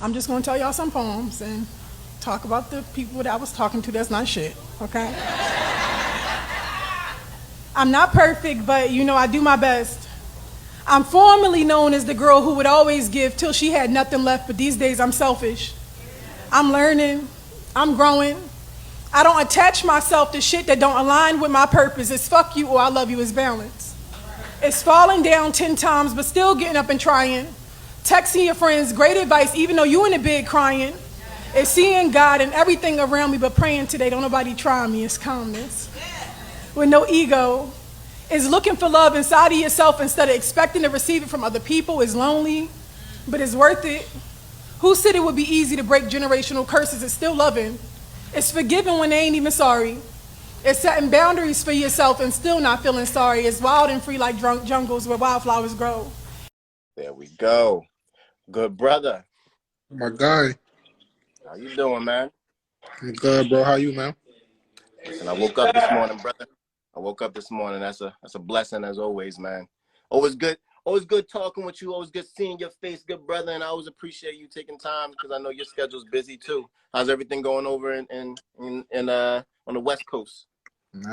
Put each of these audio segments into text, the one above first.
I'm just going to tell y'all some poems and talk about the people that I was talking to that's not shit, okay? I'm not perfect, but I do my best. I'm formerly known as the girl who would always give till she had nothing left, but these days I'm selfish. I'm learning, I'm growing. I don't attach myself to shit that don't align with my purpose. It's fuck you or I love you is balance. It's falling down 10 times, but still getting up and trying. Texting your friends, great advice, even though you in the bed crying. It's seeing God and everything around me, but praying today. Don't nobody try me. It's calmness. With no ego. It's looking for love inside of yourself instead of expecting to receive it from other people. It's lonely, but it's worth it. Who said it would be easy to break generational curses? It's still loving. It's forgiving when they ain't even sorry. It's setting boundaries for yourself and still not feeling sorry. It's wild and free like jungles where wildflowers grow. There we go. Good brother. My guy. How you doing, man? I'm good, bro. How you, man? Listen, I woke up this morning, brother. I woke up this morning. That's a blessing as always, man. Always good. Always good talking with you. Always good seeing your face, good brother. And I always appreciate you taking time because I know your schedule's busy too. How's everything going over in on the West Coast?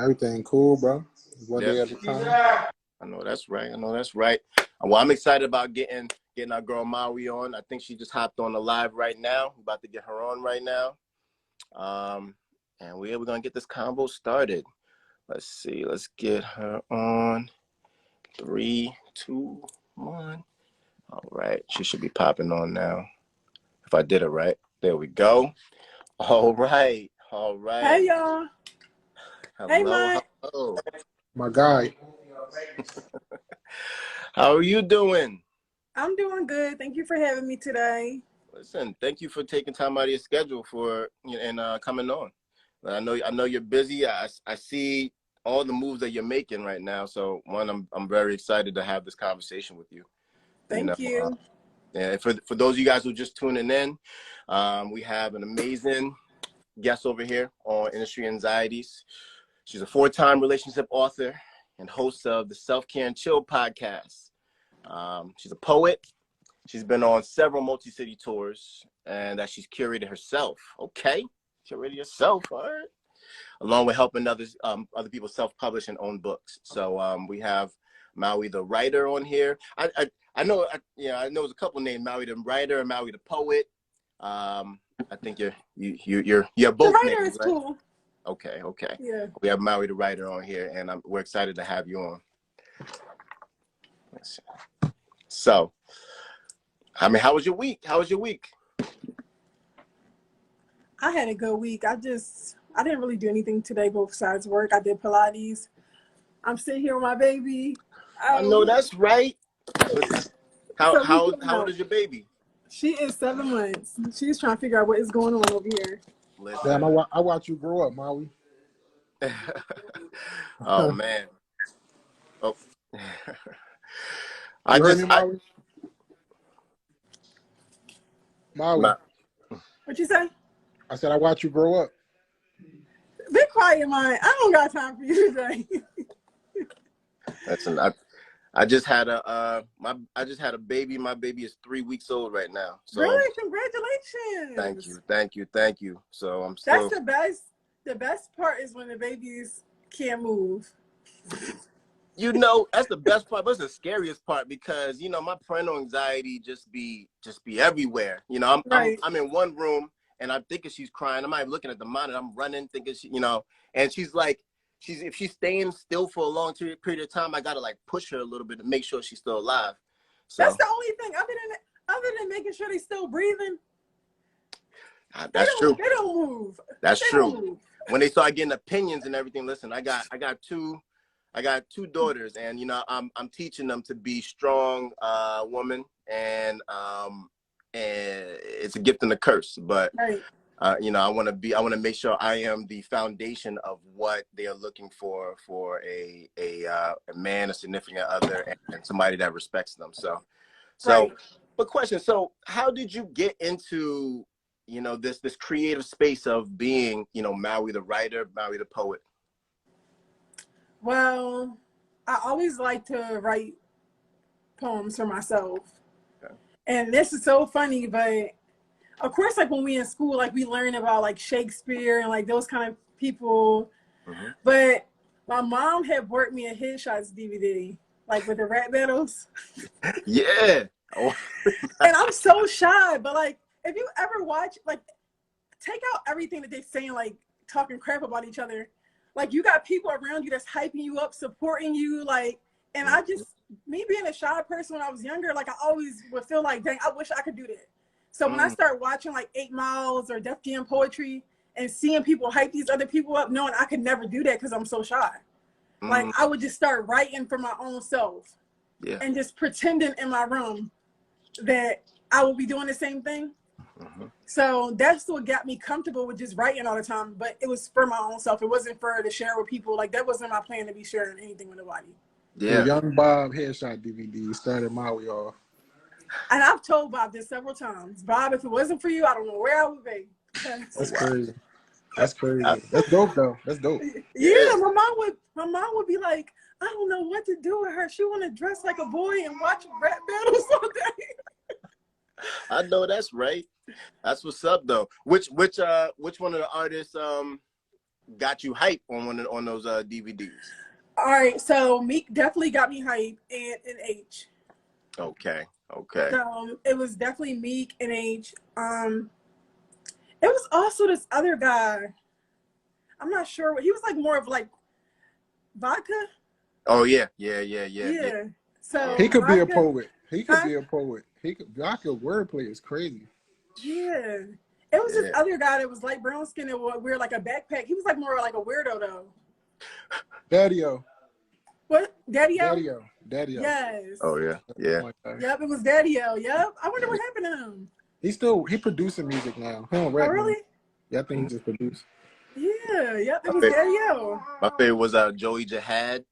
Everything cool, bro. One Yeah. day at a time. I know that's right. I know that's right. Well, I'm excited about getting our girl Maui on. I think she just hopped on the live right now. I'm about to get her on right now. And we're gonna get this combo started. Let's see. Let's get her on. 3, 2, 1. All right. She should be popping on now. If I did it right. There we go. All right. All right. Hey, y'all. Hey, Hello. Mike. Hello. My guy. How are you doing? I'm doing good. Thank you for having me today. Listen, thank you for taking time out of your schedule for and coming on. I know you're busy. I see all the moves that you're making right now. So I'm very excited to have this conversation with you. Thank you. And for those of you guys who are just tuning in, we have an amazing guest over here on Industry Anxieties. She's a 4-time relationship author and host of the Self Care and Chill podcast. She's a poet. She's been on several multi-city tours and that she's curated herself. Okay, curated yourself, all right. Along with helping other people self-publish and own books. So we have Maui the writer on here. I know there's a couple named Maui the writer and Maui the poet. I think you're both The writer names, is right? cool. Okay. Yeah. We have Maui the writer on here, and we're excited to have you on. Let's see. So, I mean, how was your week? I had a good week. I didn't really do anything today, both sides work. I did Pilates. I'm sitting here with my baby. I know that's right. So How old is your baby? She is 7 months. She's trying to figure out what is going on over here. Listen. Damn, I watch you grow up, Maui. Oh man. Oh. You heard me, Maui? Maui. What you say? I said I watch you grow up. Be quiet, mine. I don't got time for you today. Listen, I just had a baby. My baby is 3 weeks old right now. So really? Congratulations. Thank you. So I'm still. That's the best. The best part is when the babies can't move. That's the best part, but it's the scariest part because my parental anxiety just be everywhere. I'm in one room and I'm thinking she's crying. I'm not even looking at the monitor. I'm running, thinking and she's like, if she's staying still for a long period of time, I gotta like push her a little bit to make sure she's still alive. So that's the only thing other than making sure they're still breathing. That's true. They don't move. That's true. When they start getting opinions and everything, listen, I got two daughters, and I'm teaching them to be strong women, and it's a gift and a curse. But right. I want to make sure I am the foundation of what they are looking for a man, a significant other, and somebody that respects them. So, right. But question. So, how did you get into this creative space of being Maui the writer, Maui the poet? Well, I always like to write poems for myself. Okay. And this is so funny, but of course, like when we in school, like we learn about like Shakespeare and like those kind of people. Mhm. But my mom had bought me a Headshots DVD, like with the rap battles. Yeah. Oh, And I'm so shy, but like if you ever watch, like take out everything that they saying, like talking crap about each other. Like you got people around you that's hyping you up, supporting you, like, and I just, me being a shy person when I was younger, like I always would feel like, dang, I wish I could do that. So when I start watching like 8 Miles or Def Jam Poetry and seeing people hype these other people up, knowing I could never do that because I'm so shy. Like I would just start writing for my own self and just pretending in my room that I would be doing the same thing. So that's what got me comfortable with just writing all the time. But it was for my own self. It wasn't for to share with people. Like that wasn't my plan to be sharing anything with nobody. Yeah, yeah. Young Bob headshot DVD started Maui off. And I've told Bob this several times. Bob, if it wasn't for you, I don't know where I would be. That's crazy. That's crazy. That's dope though. That's dope. Yeah, my mom would be like, I don't know what to do with her. She want to dress like a boy and watch rap battles all day. I know that's right. That's what's up though. Which one of the artists got you hype on those DVDs? All right, so Meek definitely got me hype, and H. Okay. So it was definitely Meek and H. It was also this other guy. I'm not sure what he was, like more of like vodka. Oh yeah. So He could be a Vodka, poet. He could be a poet. He could. Vodka wordplay is crazy. yeah. It was this other guy that was like brown skin and would wear like a backpack. He was like more like a weirdo though. Daddy-O. What? Daddy-O? Daddy-O. Daddy-O. Yes. Oh yeah. Yep, it was Daddy-O. Yep. I wonder what happened to him. He producing music now. He don't rap. Oh, really? Now. Yeah, I think he just produced. Yeah, yep, it was Daddy-O. My favorite was Joey Jihad,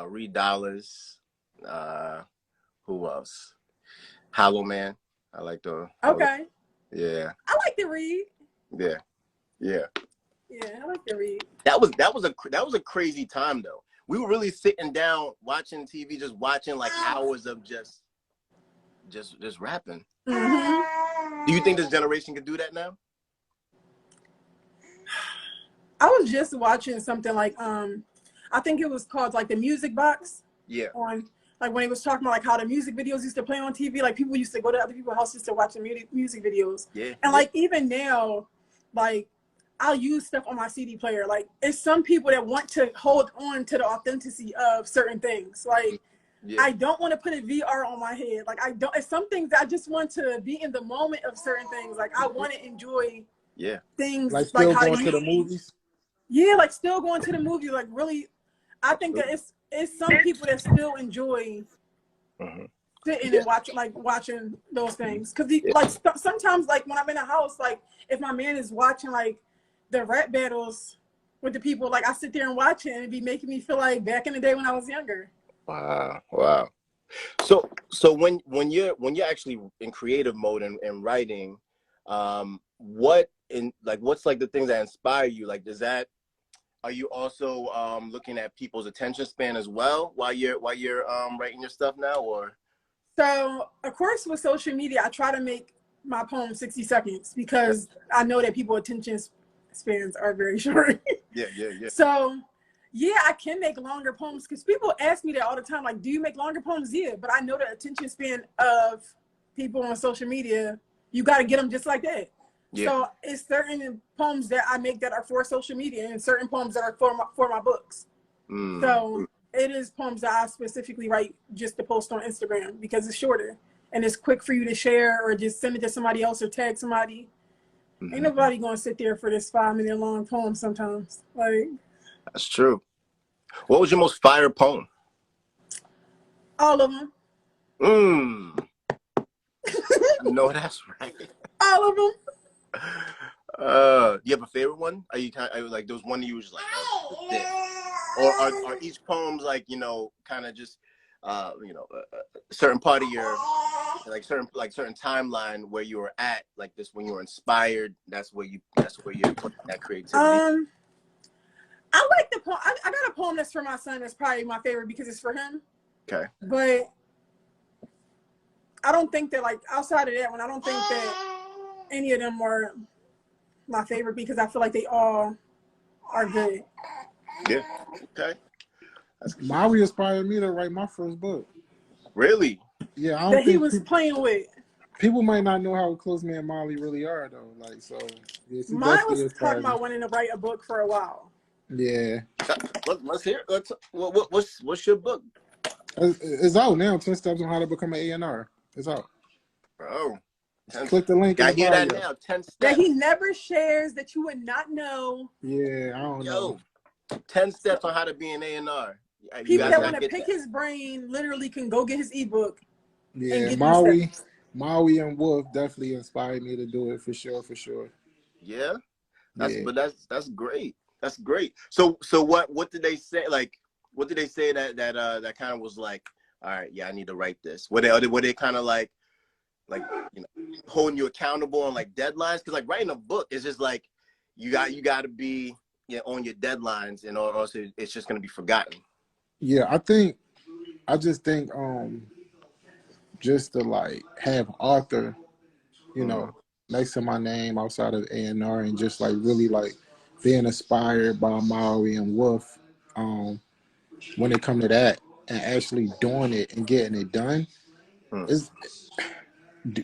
Reed Dollars, who else? Hollow Man. I like the. Okay. Yeah. I like the Reed. Yeah. Yeah, I like the Reed. That was a crazy time though. We were really sitting down watching TV, just watching like hours of just rapping. Mm-hmm. Do you think this generation could do that now? I was just watching something like I think it was called like the Music Box. Yeah. On like when it was talking about like how the music videos used to play on TV, like people used to go to other people's houses to watch the music videos. Yeah. And like even now, like I'll use stuff on my CD player. Like it's some people that want to hold on to the authenticity of certain things. Like I don't want to put a VR on my head. Like I don't. It's some things I just want to be in the moment of certain things. Like I want to enjoy things like still how going to the movies. Yeah, like still going to the movie. Like really, I think that it's some people that still enjoy sitting and watching those things. Cause sometimes like when I'm in a house, like if my man is watching like the rap battles with the people, like I sit there and watch it and it'd be making me feel like back in the day when I was younger. Wow. So when you're actually in creative mode and writing, what's like the things that inspire you? Like are you also looking at people's attention span as well while you're writing your stuff now, or? So of course with social media, I try to make my poem 60 seconds because I know that people's attention spans are very short. Yeah. So yeah, I can make longer poems because people ask me that all the time. Like, do you make longer poems? Yeah, but I know the attention span of people on social media. You got to get them just like that. Yeah. So it's certain poems that I make that are for social media and certain poems that are for my books. So it is poems that I specifically write just to post on Instagram because it's shorter and it's quick for you to share or just send it to somebody else or tag somebody. Ain't nobody going to sit there for this 5-minute long poem sometimes. Like, that's true. What was your most fire poem? All of them. No, that's right. All of them. Do you have a favorite one? Are you like those one you was just like, or are each poems like kind of just a certain part of your certain timeline where you were at like this when you were inspired? That's where you put that creativity. I like the poem. I got a poem that's for my son. That's probably my favorite because it's for him. Okay. But I don't think that outside of that one, I don't think that any of them were my favorite because I feel like they all are good. Yeah. Okay. That's cute. Maui inspired me to write my first book. Really? Yeah, I don't That he think was playing with. people might not know how close me and Molly really are though. Like, so yes, he Mine definitely was talking inspired me. about wanting to write a book for a while. Yeah, Let's hear. What's your book? it's out now. 10 Steps on How to Become an A&R. It's out. Bro, Just click the link in I the hear bio. that now. 10 That steps. he never shares, that you would not know. Yeah, I don't know. 10 steps on how to be an A&R. You People guys that gotta want to get pick that. his brain literally can go get his ebook and Yeah, get these steps. Maui and Wolf definitely inspired me to do it for sure, for sure. Yeah. Yeah. That's great. That's great. So what did they say? Like, what did they say that kind of was like, all right, yeah, I need to write this. Were they kind of like you know, holding you accountable on like deadlines? Because like writing a book is just like you got to be on your deadlines, and or else it's just gonna be forgotten. Yeah, I just think just to like have author, Mm. next to my name outside of A&R and just like really like being inspired by Maui and Wolf, when it come to that and actually doing it and getting it done, Mm. is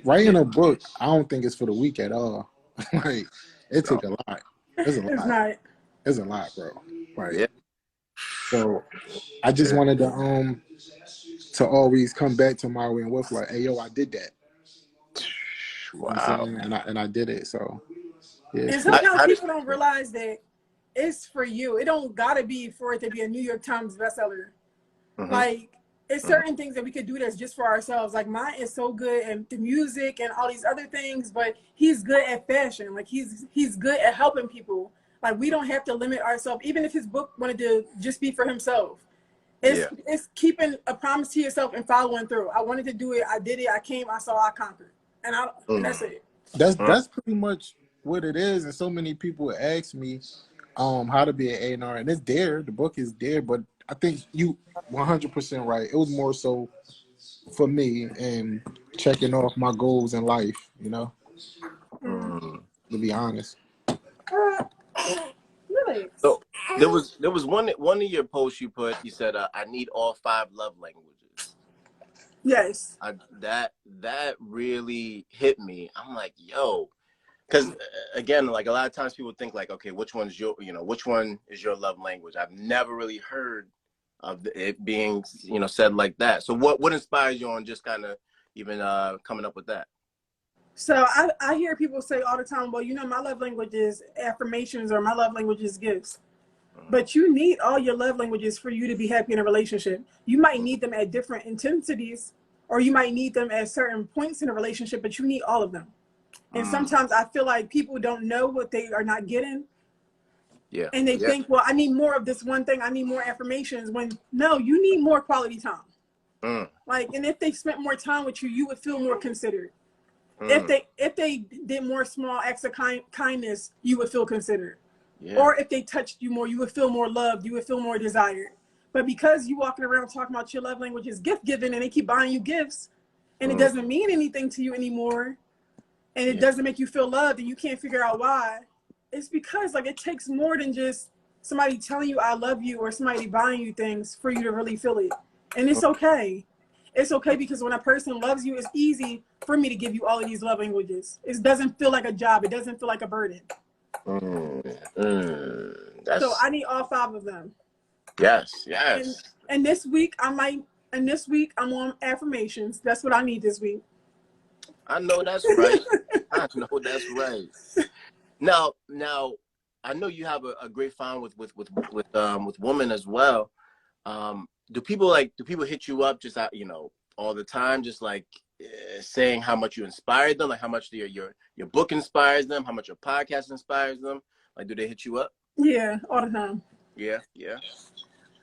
writing Yeah. a book. I don't think it's for the weak at all. Like it No. took a lot. It's a It's lot. not. It's a lot, bro. Like Yeah. so, I just Yeah. wanted to always come back to Maui and Wolf like, hey yo, I did that. You know what I'm Wow. saying? And I did it. So yeah, And it's cool. sometimes How did? people don't realize that it's for you. It don't gotta be for it to be a New York Times bestseller. Mm-hmm. Like it's Mm-hmm. certain things that we could do that's just for ourselves. Like mine is so good and the music and all these other things, but he's good at fashion. Like he's good at helping people. Like we don't have to limit ourselves. Even if his book wanted to just be for himself, Yeah. it's keeping a promise to yourself and following through. I wanted to do it. I did it. I came. I saw. I conquered. And Mm. that's it. Mm. That's pretty much what it is. And so many people ask me how to be an A&R, and it's there. The book is there, but I think you 100% right. It was more so for me and checking off my goals in life. Mm. To be honest. Really? So there was one of your posts you put. You said, "I need all 5 love languages." Yes. That really hit me. I'm like, yo, because again, like a lot of times people think like, okay, which one is your love language? I've never really heard of it being said like that. So what inspires you on just kind of even coming up with that? So I hear people say all the time, well, my love language is affirmations or my love language is gifts. But you need all your love languages for you to be happy in a relationship. You might need them at different intensities, or you might need them at certain points in a relationship, but you need all of them. And sometimes I feel like people don't know what they are not getting. Yeah. And they think, well, I need more of this one thing. I need more affirmations. When no, you need more quality time. Like, and if they spent more time with you, you would feel more considered. If they did more small acts of kindness, you would feel considered. Yeah. Or if they touched you more, you would feel more loved. You would feel more desired. But because you walking around talking about your love language is gift giving, and they keep buying you gifts, and it doesn't mean anything to you anymore, and it doesn't make you feel loved, and you can't figure out why, it's because like it takes more than just somebody telling you I love you or somebody buying you things for you to really feel it. And it's okay. It's okay because when a person loves you, it's easy for me to give you all of these love languages. It doesn't feel like a job. It doesn't feel like a burden. So I need all 5 of them. Yes. And this week I'm on affirmations. That's what I need this week. I know that's right. I know that's right. Now, I know you have a great find with women as well. Do people hit you up just all the time, just like saying how much you inspired them, like how much your book inspires them, how much your podcast inspires them? Like, do they hit you up? Yeah, all the time. Yeah.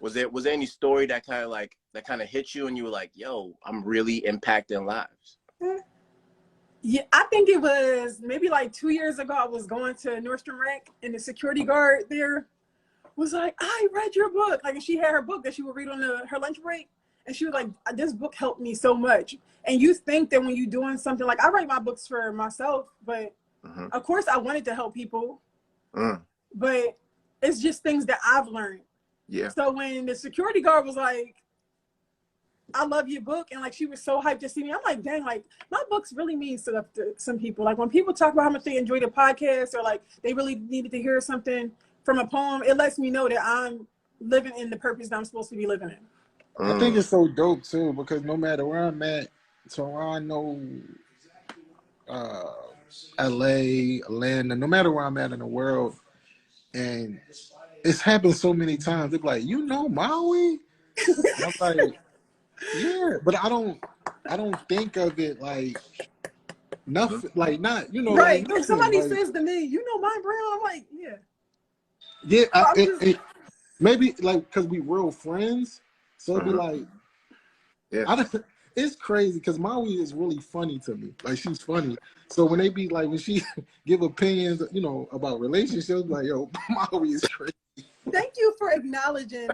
Was there any story that kind of hit you and you were like, yo, I'm really impacting lives? Yeah, I think it was maybe like 2 years ago. I was going to Nordstrom Rack, and the security guard there was like, I read your book. Like, and she had her book that she would read on her lunch break. And she was like, this book helped me so much. And you think that when you're doing something, like I write my books for myself, but Mm-hmm. Of course, I wanted to help people, Mm. but it's just things that I've learned. Yeah. So when the security guard was like, I love your book, and like she was so hyped to see me, I'm like, dang, like my books really mean stuff to some people. Like when people talk about how much they enjoy the podcast or like they really needed to hear something from a poem, it lets me know that I'm living in the purpose that I'm supposed to be living in. I think it's so dope too because no matter where I'm at, Toronto, uh, LA, Atlanta, no matter where I'm at in the world, and it's happened so many times. They're like, you know, Maui, and I'm like, yeah, but I don't think of it like nothing, like not, you know, Right. like If nothing, somebody like says to me, you know my Brown, I'm like, yeah. yeah, So I'm just, maybe like because we real friends, so it'd be like, Yeah. I don't. It's crazy because Maui is really funny to me. Like she's funny. So when they be like when she give opinions, you know, about relationships, like yo, Maui is crazy. thank you for acknowledging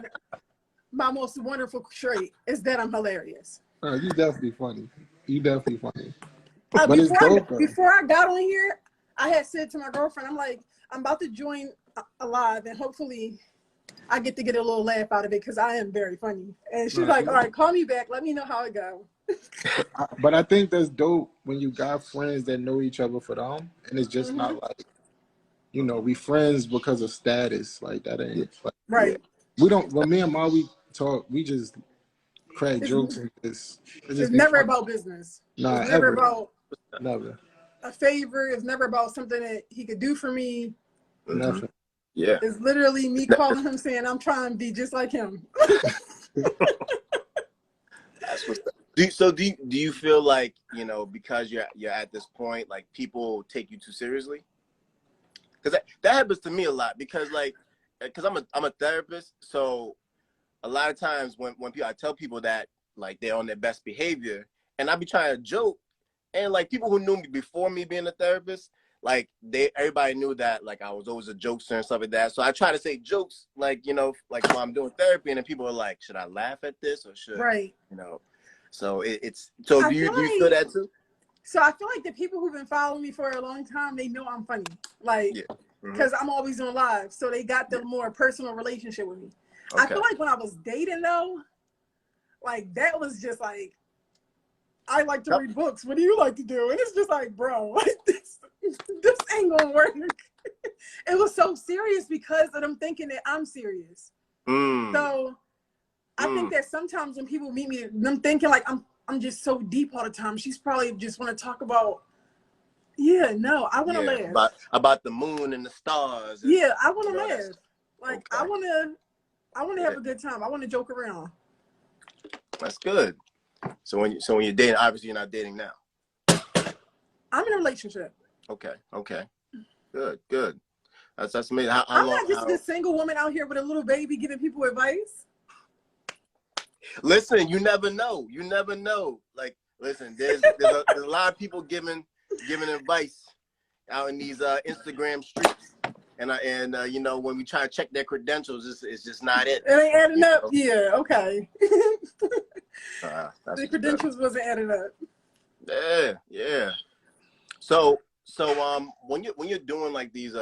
my most wonderful trait is that I'm hilarious. You definitely funny. You definitely funny. But it's Before dope though. before I got on here, I had said to my girlfriend, I'm like, I'm about to join a live, and hopefully I get to get a little laugh out of it because I am very funny. And she's like, all right, call me back. Let me know how it goes. But I think that's dope when you got friends that know each other for them, and it's just not like, you know, we friends because of status. Like that ain't like, Right. we don't. When me and Maui talk, we just crack It's, jokes and it's just be never fun. about business. Nah, It's never ever, about never, a favor. It's never about something that he could do for me. nothing. Yeah. It's literally me calling him saying, I'm trying to be just like him. That's what's up. Do you feel like, you know, because you're at this point, like people take you too seriously? Because that happens to me a lot. Because I'm a therapist, so a lot of times when people, I tell people that like they're on their best behavior, and I be trying to joke, and like people who knew me before me being a therapist, like everybody knew that like I was always a jokester and stuff like that. So I try to say jokes like, you know, like while I'm doing therapy, and then people are like, should I laugh at this or should you know? So it's so do you feel that too? So I feel like the people who've been following me for a long time, they know I'm funny. Like, because I'm always on live. So they got the more personal relationship with me. Okay. I feel like when I was dating though, like that was just like, I like to read books. What do you like to do? And it's just like, bro, like this ain't gonna work. It was so serious because of them thinking that I'm serious. So I think that sometimes when people meet me, them thinking like I'm just so deep all the time. She's probably just want to talk about. Yeah, no, I want to laugh about the moon and the stars. And, yeah, I want to laugh. Like I want to have a good time. I want to joke around. That's good. So when you're dating, obviously you're not dating now. I'm in a relationship. Okay. Good. That's amazing. I'm not just this single woman out here with a little baby giving people advice. Listen, you never know. Like, listen, there's a lot of people giving advice out in these Instagram streets, and you know, when we try to check their credentials, it's just not it. It ain't adding up. Yeah, okay. The credentials wasn't adding up. Yeah. So when you're doing like these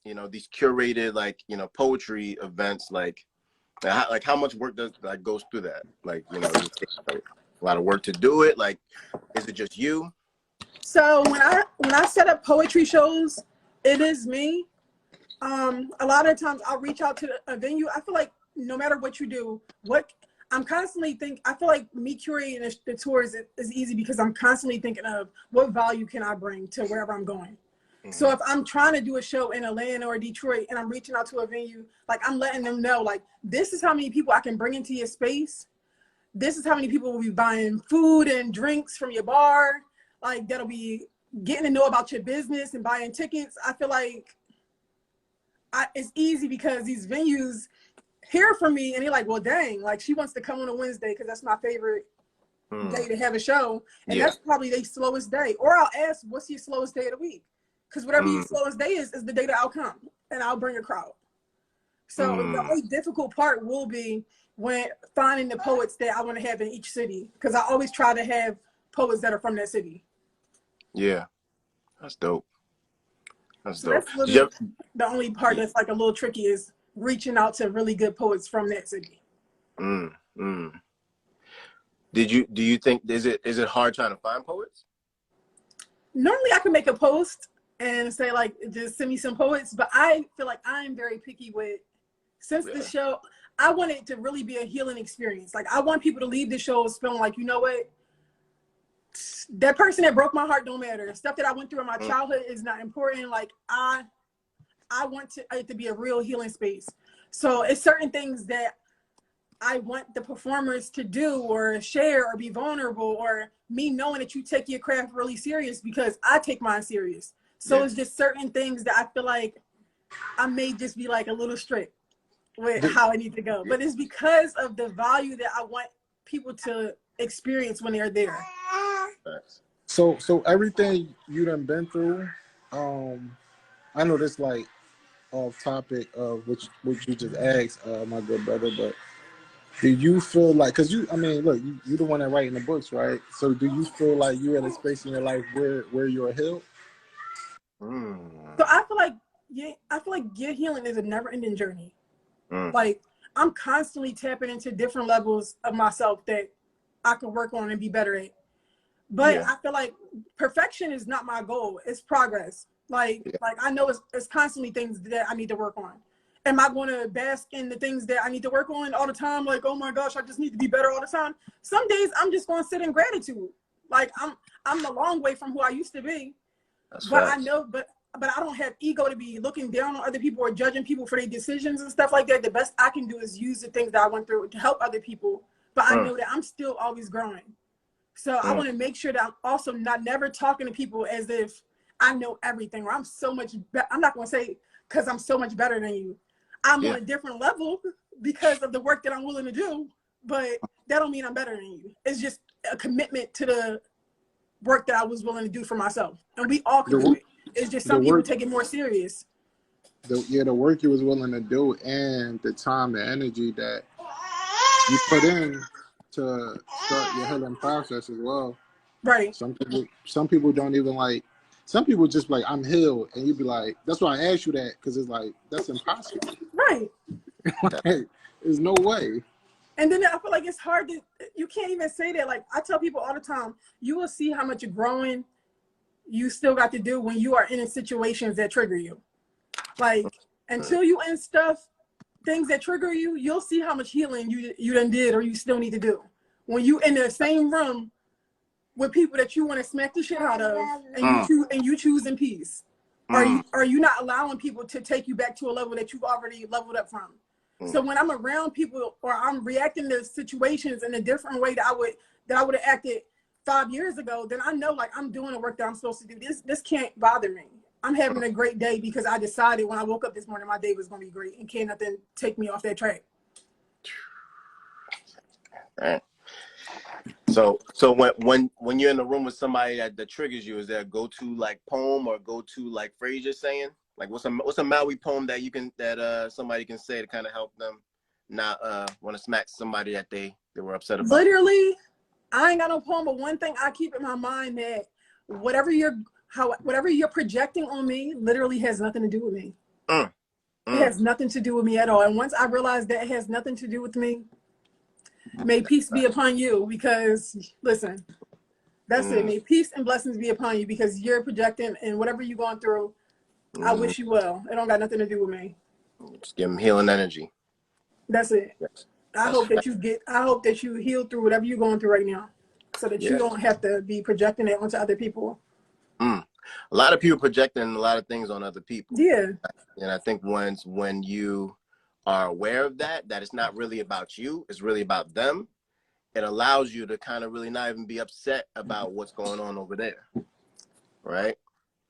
you know, these curated like, you know, poetry events, like how much work goes through that? Like, you know, it takes like a lot of work to do it. Like, is it just you? So when I set up poetry shows, it is me. A lot of times I'll reach out to a venue. I feel like no matter what you do, I feel like me curating the tours is easy because I'm constantly thinking of what value can I bring to wherever I'm going. So if I'm trying to do a show in Atlanta or Detroit and I'm reaching out to a venue, like I'm letting them know, like, this is how many people I can bring into your space. This is how many people will be buying food and drinks from your bar. Like that'll be getting to know about your business and buying tickets. I feel like it's easy because these venues hear from me and they're like, well, dang, like she wants to come on a Wednesday because that's my favorite day to have a show. And that's probably their slowest day. Or I'll ask, what's your slowest day of the week? Because whatever your slowest day is the day that I'll come and I'll bring a crowd. So the only difficult part will be when finding the poets that I want to have in each city. Because I always try to have poets that are from that city. Yeah, that's dope. That's So dope. that's really the only part that's like a little tricky is reaching out to really good poets from that city. Mm, mm. Do you think is it hard trying to find poets? Normally I can make a post and say like just send me some poets, but I feel like I'm very picky with since the show. I want it to really be a healing experience. Like I want people to leave the show feeling like, you know what, that person that broke my heart don't matter. Stuff that I went through in my childhood is not important. Like I want it to be a real healing space. So it's certain things that I want the performers to do or share or be vulnerable, or me knowing that you take your craft really serious because I take mine serious. So it's just certain things that I feel like I may just be like a little strict with how I need to go. But it's because of the value that I want people to experience when they're there. So everything you done been through, I know this like off topic of which you just asked, my good brother, but do you feel like, because I mean, look, you're the one that writing the books, right? So do you feel like you're at a space in your life where you're healed? So I feel like your healing is a never-ending journey. Like I'm constantly tapping into different levels of myself that I can work on and be better at. But I feel like perfection is not my goal. It's progress. Like I know it's constantly things that I need to work on. Am I going to bask in the things that I need to work on all the time? Like, oh my gosh, I just need to be better all the time. Some days I'm just going to sit in gratitude. Like I'm a long way from who I used to be. But I know, but I don't have ego to be looking down on other people or judging people for their decisions and stuff like that. The best I can do is use the things that I went through to help other people. But I know that I'm still always growing. So I want to make sure that I'm also never talking to people as if I know everything, or I'm so much I'm not going to say because I'm so much better than you. I'm on a different level because of the work that I'm willing to do, but that don't mean I'm better than you. It's just a commitment to the work that I was willing to do for myself. And we all can do it. It's just some people take it more serious. The work you was willing to do and the time and energy that you put in to start your healing process as well. Right. Some people don't even like. Some people just like, I'm healed, and you be like, that's why I asked you that, because it's like that's impossible. Right. Like, there's no way. And then I feel like it's hard to. You can't even say that. Like I tell people all the time, you will see how much growing you still got to do when you are in situations that trigger you. Like until you in stuff, things that trigger you, you'll see how much healing you done did or you still need to do. When you in the same room with people that you want to smack the shit out of, and you choose in peace, are you not allowing people to take you back to a level that you've already leveled up from? So when I'm around people or I'm reacting to situations in a different way that I would have acted 5 years ago, then I know like I'm doing the work that I'm supposed to do. This can't bother me. I'm having a great day because I decided when I woke up this morning my day was going to be great, and can't nothing take me off that track. Right. So when you're in the room with somebody that triggers you, is there a go-to like poem or go-to like phrase you're saying? Like what's a Maui poem that somebody can say to kind of help them not want to smack somebody that they were upset about? Literally, I ain't got no poem, but one thing I keep in my mind that whatever you're projecting on me literally has nothing to do with me. It has nothing to do with me at all. And once I realized that it has nothing to do with me, may peace be upon you, because listen, that's it. May peace and blessings be upon you because you're projecting, and whatever you're going through, I wish you well. It don't got nothing to do with me. Just give them healing energy. That's it. I hope that you heal through whatever you're going through right now, so that you don't have to be projecting it onto other people. A lot of people projecting a lot of things on other people. Yeah. And I think when you are aware of that it's not really about you, it's really about them, it allows you to kind of really not even be upset about what's going on over there. Right?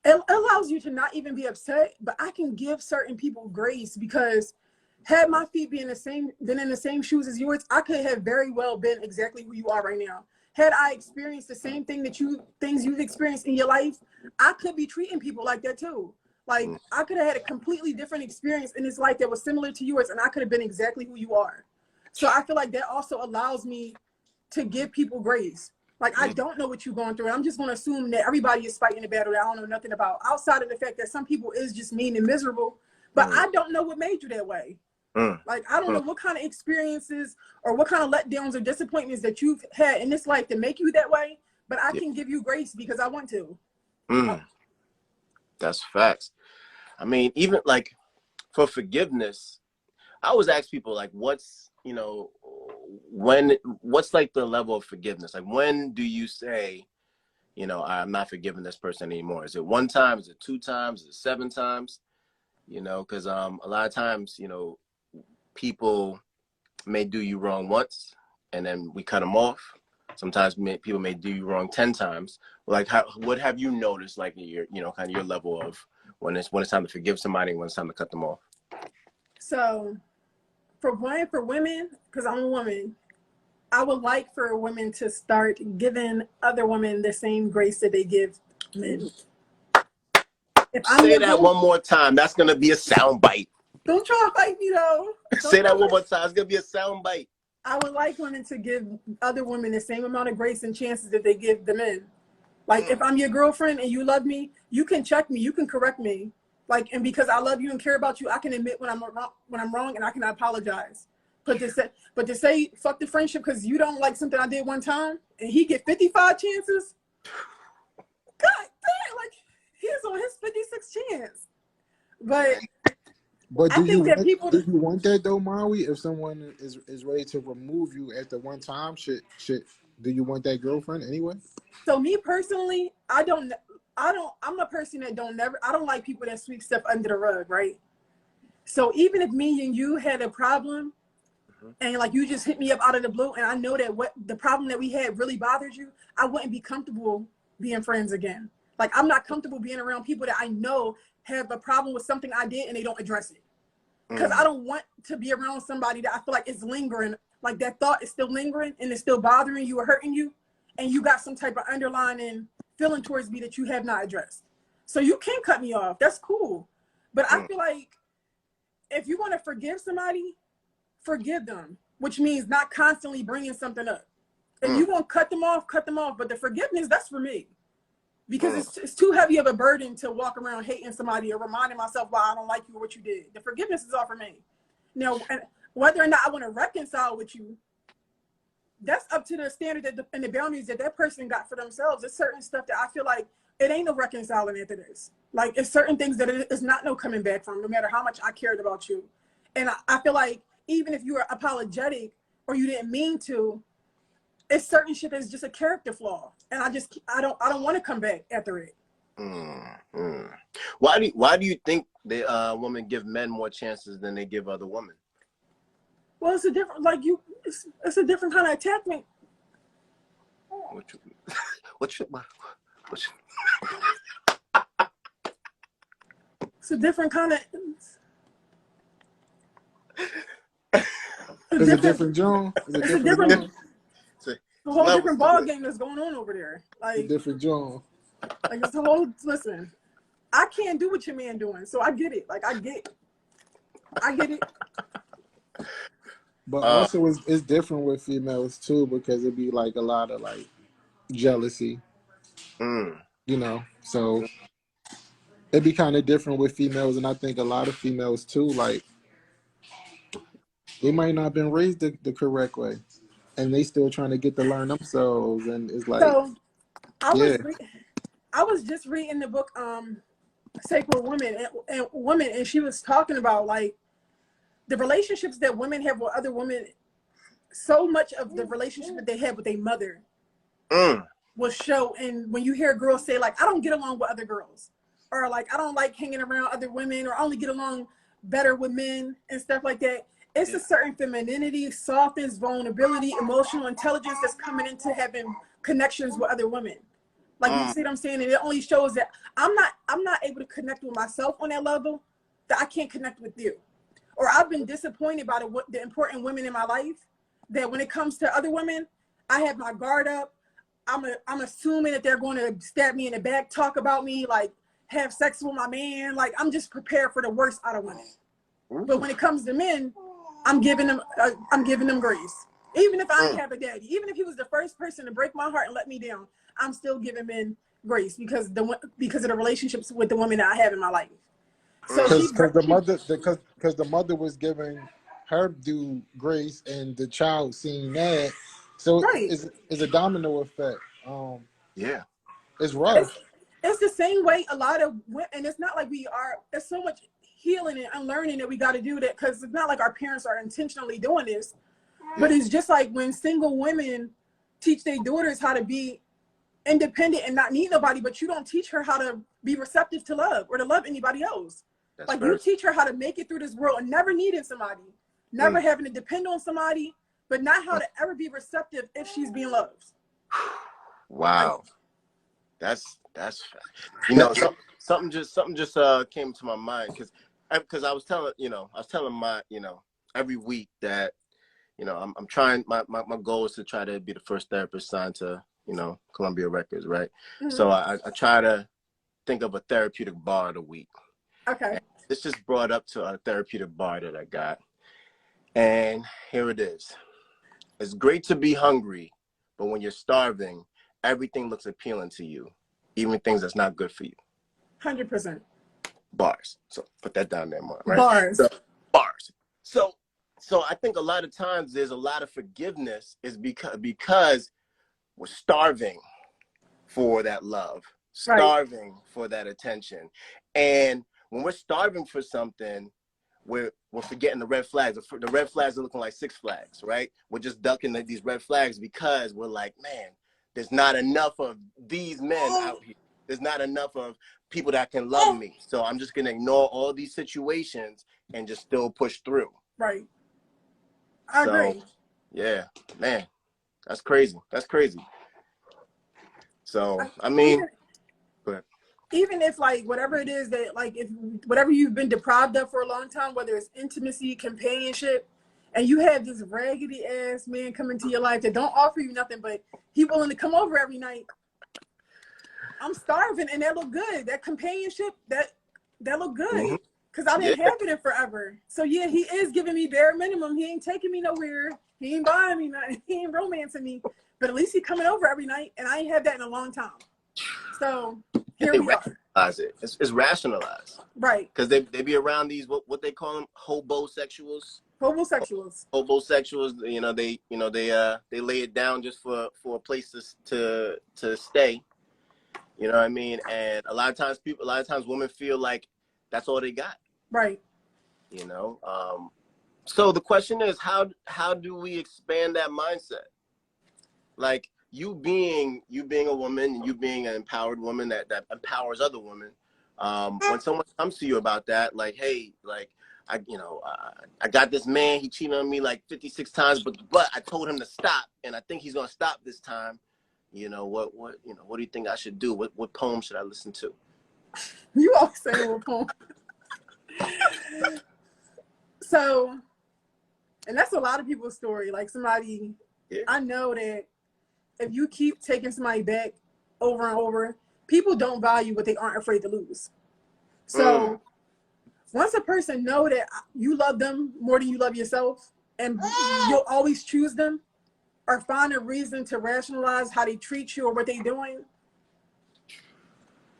It allows you to not even be upset, but I can give certain people grace because had my feet been in the same shoes as yours, I could have very well been exactly who you are right now. Had I experienced the same things you've experienced in your life, I could be treating people like that too. Like I could have had a completely different experience in this life that was similar to yours, and I could have been exactly who you are. So I feel like that also allows me to give people grace. Like, I don't know what you're going through. I'm just going to assume that everybody is fighting a battle that I don't know nothing about, outside of the fact that some people is just mean and miserable. But I don't know what made you that way. Like, I don't know what kind of experiences or what kind of letdowns or disappointments that you've had in this life to make you that way. But I can give you grace because I want to. That's facts. I mean, even like for forgiveness, I always ask people like, what's, you know, what's like the level of forgiveness? Like, when do you say, you know, I'm not forgiving this person anymore? Is it 1 time? Is it 2 times? Is it 7 times? You know, because a lot of times, you know, people may do you wrong once and then we cut them off. Sometimes people may do you wrong 10 times. Like, what have you noticed, like, your, you know, kind of your level of when it's time to forgive somebody and when it's time to cut them off? So for women, because I'm a woman, I would like for women to start giving other women the same grace that they give men. Say that one more time. That's going to be a sound bite. Don't try to fight me, though. Say that one more time. It's going to be a sound bite. I would like women to give other women the same amount of grace and chances that they give the men. Like, if I'm your girlfriend and you love me, you can check me, you can correct me. Like, and because I love you and care about you, I can admit when I'm wrong and I can apologize. But to say fuck the friendship because you don't like something I did one time and he get 55 chances, God damn, like, he's on his 56th chance. But do you want that though, Maui? If someone is ready to remove you at the one time, do you want that girlfriend anyway? So me personally, I'm a person that I don't like people that sweep stuff under the rug, right? So even if me and you had a problem and like you just hit me up out of the blue and I know that what the problem that we had really bothers you, I wouldn't be comfortable being friends again. Like, I'm not comfortable being around people that I know have a problem with something I did and they don't address it. Because I don't want to be around somebody that I feel like is lingering, like that thought is still lingering and it's still bothering you or hurting you, and you got some type of underlying feeling towards me that you have not addressed. So you can cut me off. That's cool. But I feel like if you want to forgive somebody, forgive them, which means not constantly bringing something up. If you want to cut them off, cut them off. But the forgiveness, that's for me. Because it's too heavy of a burden to walk around hating somebody or reminding myself why I don't like you or what you did. The forgiveness is all for me. Now, whether or not I want to reconcile with you, that's up to the standard and the boundaries that person got for themselves. There's certain stuff that I feel like it ain't no reconciling after this. Like, it's certain things that it's not no coming back from, no matter how much I cared about you. And I feel like even if you were apologetic or you didn't mean to, it's certain shit that's just a character flaw, and I don't want to come back after it. Why do you think the women give men more chances than they give other women? Well, it's a different it's a different kind of attachment. It's a different kind of. It's a different John. It's a different. The whole different ball game that's going on over there. Like, a different John. Like, it's a whole, listen, I can't do what your man doing, so I get it. Like, I get it. But also, it's different with females too, because it'd be like a lot of like jealousy, you know. So it'd be kind of different with females, and I think a lot of females too, like they might not have been raised the correct way, and they still trying to get to learn themselves, and it's like, so I was just reading the book Sacred Woman and she was talking about like the relationships that women have with other women. So much of the relationship that they had with their mother will show. And when you hear girls say like, I don't get along with other girls, or like, I don't like hanging around other women, or I only get along better with men and stuff like that, it's a certain femininity, softness, vulnerability, emotional intelligence that's coming into having connections with other women. Like, you see what I'm saying? And it only shows that I'm not able to connect with myself on that level, that I can't connect with you. Or I've been disappointed by the important women in my life, that when it comes to other women, I have my guard up. I'm assuming that they're going to stab me in the back, talk about me, like have sex with my man. Like, I'm just prepared for the worst out of women. But when it comes to men, I'm giving them grace. Even if I ain't have a daddy, even if he was the first person to break my heart and let me down, I'm still giving men grace because of the relationships with the women that I have in my life. So because the mother was giving her due grace and the child seeing that, so right. it's a domino effect. Yeah. It's rough. It's the same way a lot of women, and it's not like there's so much healing and unlearning that we got to do that, because it's not like our parents are intentionally doing this, but it's just like when single women teach their daughters how to be independent and not need nobody, but you don't teach her how to be receptive to love or to love anybody else. That's like fair. You teach her how to make it through this world and never needing somebody, never having to depend on somebody, but not how to ever be receptive if she's being loved. Wow. That's you know, something just came to my mind because I was telling my, every week that, I'm trying, my goal is to try to be the first therapist signed to, Columbia Records, right? So I try to think of a therapeutic bar of the week. Okay. And this just brought up to a therapeutic bar that I got. And here it is. It's great to be hungry, but when you're starving, everything looks appealing to you, even things that's not good for you. 100%. Bars. So put that down there, Mark, right? Bars. So, bars. So I think a lot of times there's a lot of forgiveness is because we're starving for that love, starving for that attention. And when we're starving for something, we're forgetting the red flags. The red flags are looking like Six Flags, right? We're just ducking these red flags because we're like, man, there's not enough of these men out here. There's not enough of people that can love me. So I'm just going to ignore all these situations and just still push through. Right. I agree. Yeah, man, that's crazy. That's crazy. So, I mean, go ahead. Even if like whatever it is that like if whatever you've been deprived of for a long time, whether it's intimacy, companionship, and you have this raggedy ass man come into your life that don't offer you nothing, but he willing to come over every night. I'm starving, and that look good. That companionship, that look good, because I didn't have it in forever. So yeah, he is giving me bare minimum. He ain't taking me nowhere. He ain't buying me nothing. He ain't romancing me. But at least he coming over every night, and I ain't had that in a long time. So here we are. It's rationalized, right? Because they be around these what they call them, hobosexuals. Homosexuals. They lay it down just for a place to stay. You know what I mean? And a lot of times women feel like that's all they got. Right. So the question is, how do we expand that mindset? Like you being a woman, you being an empowered woman that empowers other women. When someone comes to you about that, like, hey, like I got this man, he cheated on me like 56 times, but I told him to stop, and I think he's gonna stop this time. What do you think I should do? What poem should I listen to? You always say what poem. So, and that's a lot of people's story. Like somebody, I know that if you keep taking somebody back over and over, people don't value what they aren't afraid to lose. So once a person know that you love them more than you love yourself, and you'll always choose them or find a reason to rationalize how they treat you or what they doing,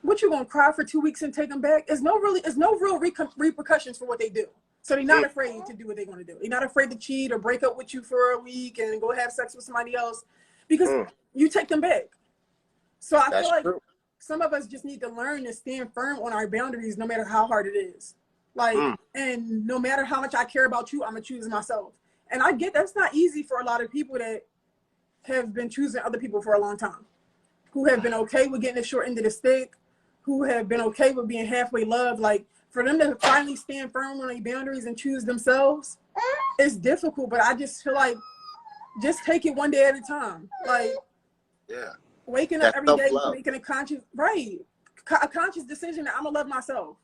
what you gonna cry for 2 weeks and take them back? There's no real repercussions for what they do. So they're not afraid to do what they're gonna do. They're not afraid to cheat or break up with you for a week and go have sex with somebody else because you take them back. So I feel like some of us just need to learn to stand firm on our boundaries no matter how hard it is. Like, and no matter how much I care about you, I'm gonna choose myself. And I get that's not easy for a lot of people that have been choosing other people for a long time, who have been okay with getting the short end of the stick, who have been okay with being halfway loved. Like for them to finally stand firm on their boundaries and choose themselves, it's difficult, but I just feel like just take it one day at a time. Like waking up every day, making a conscious decision that I'm gonna love myself.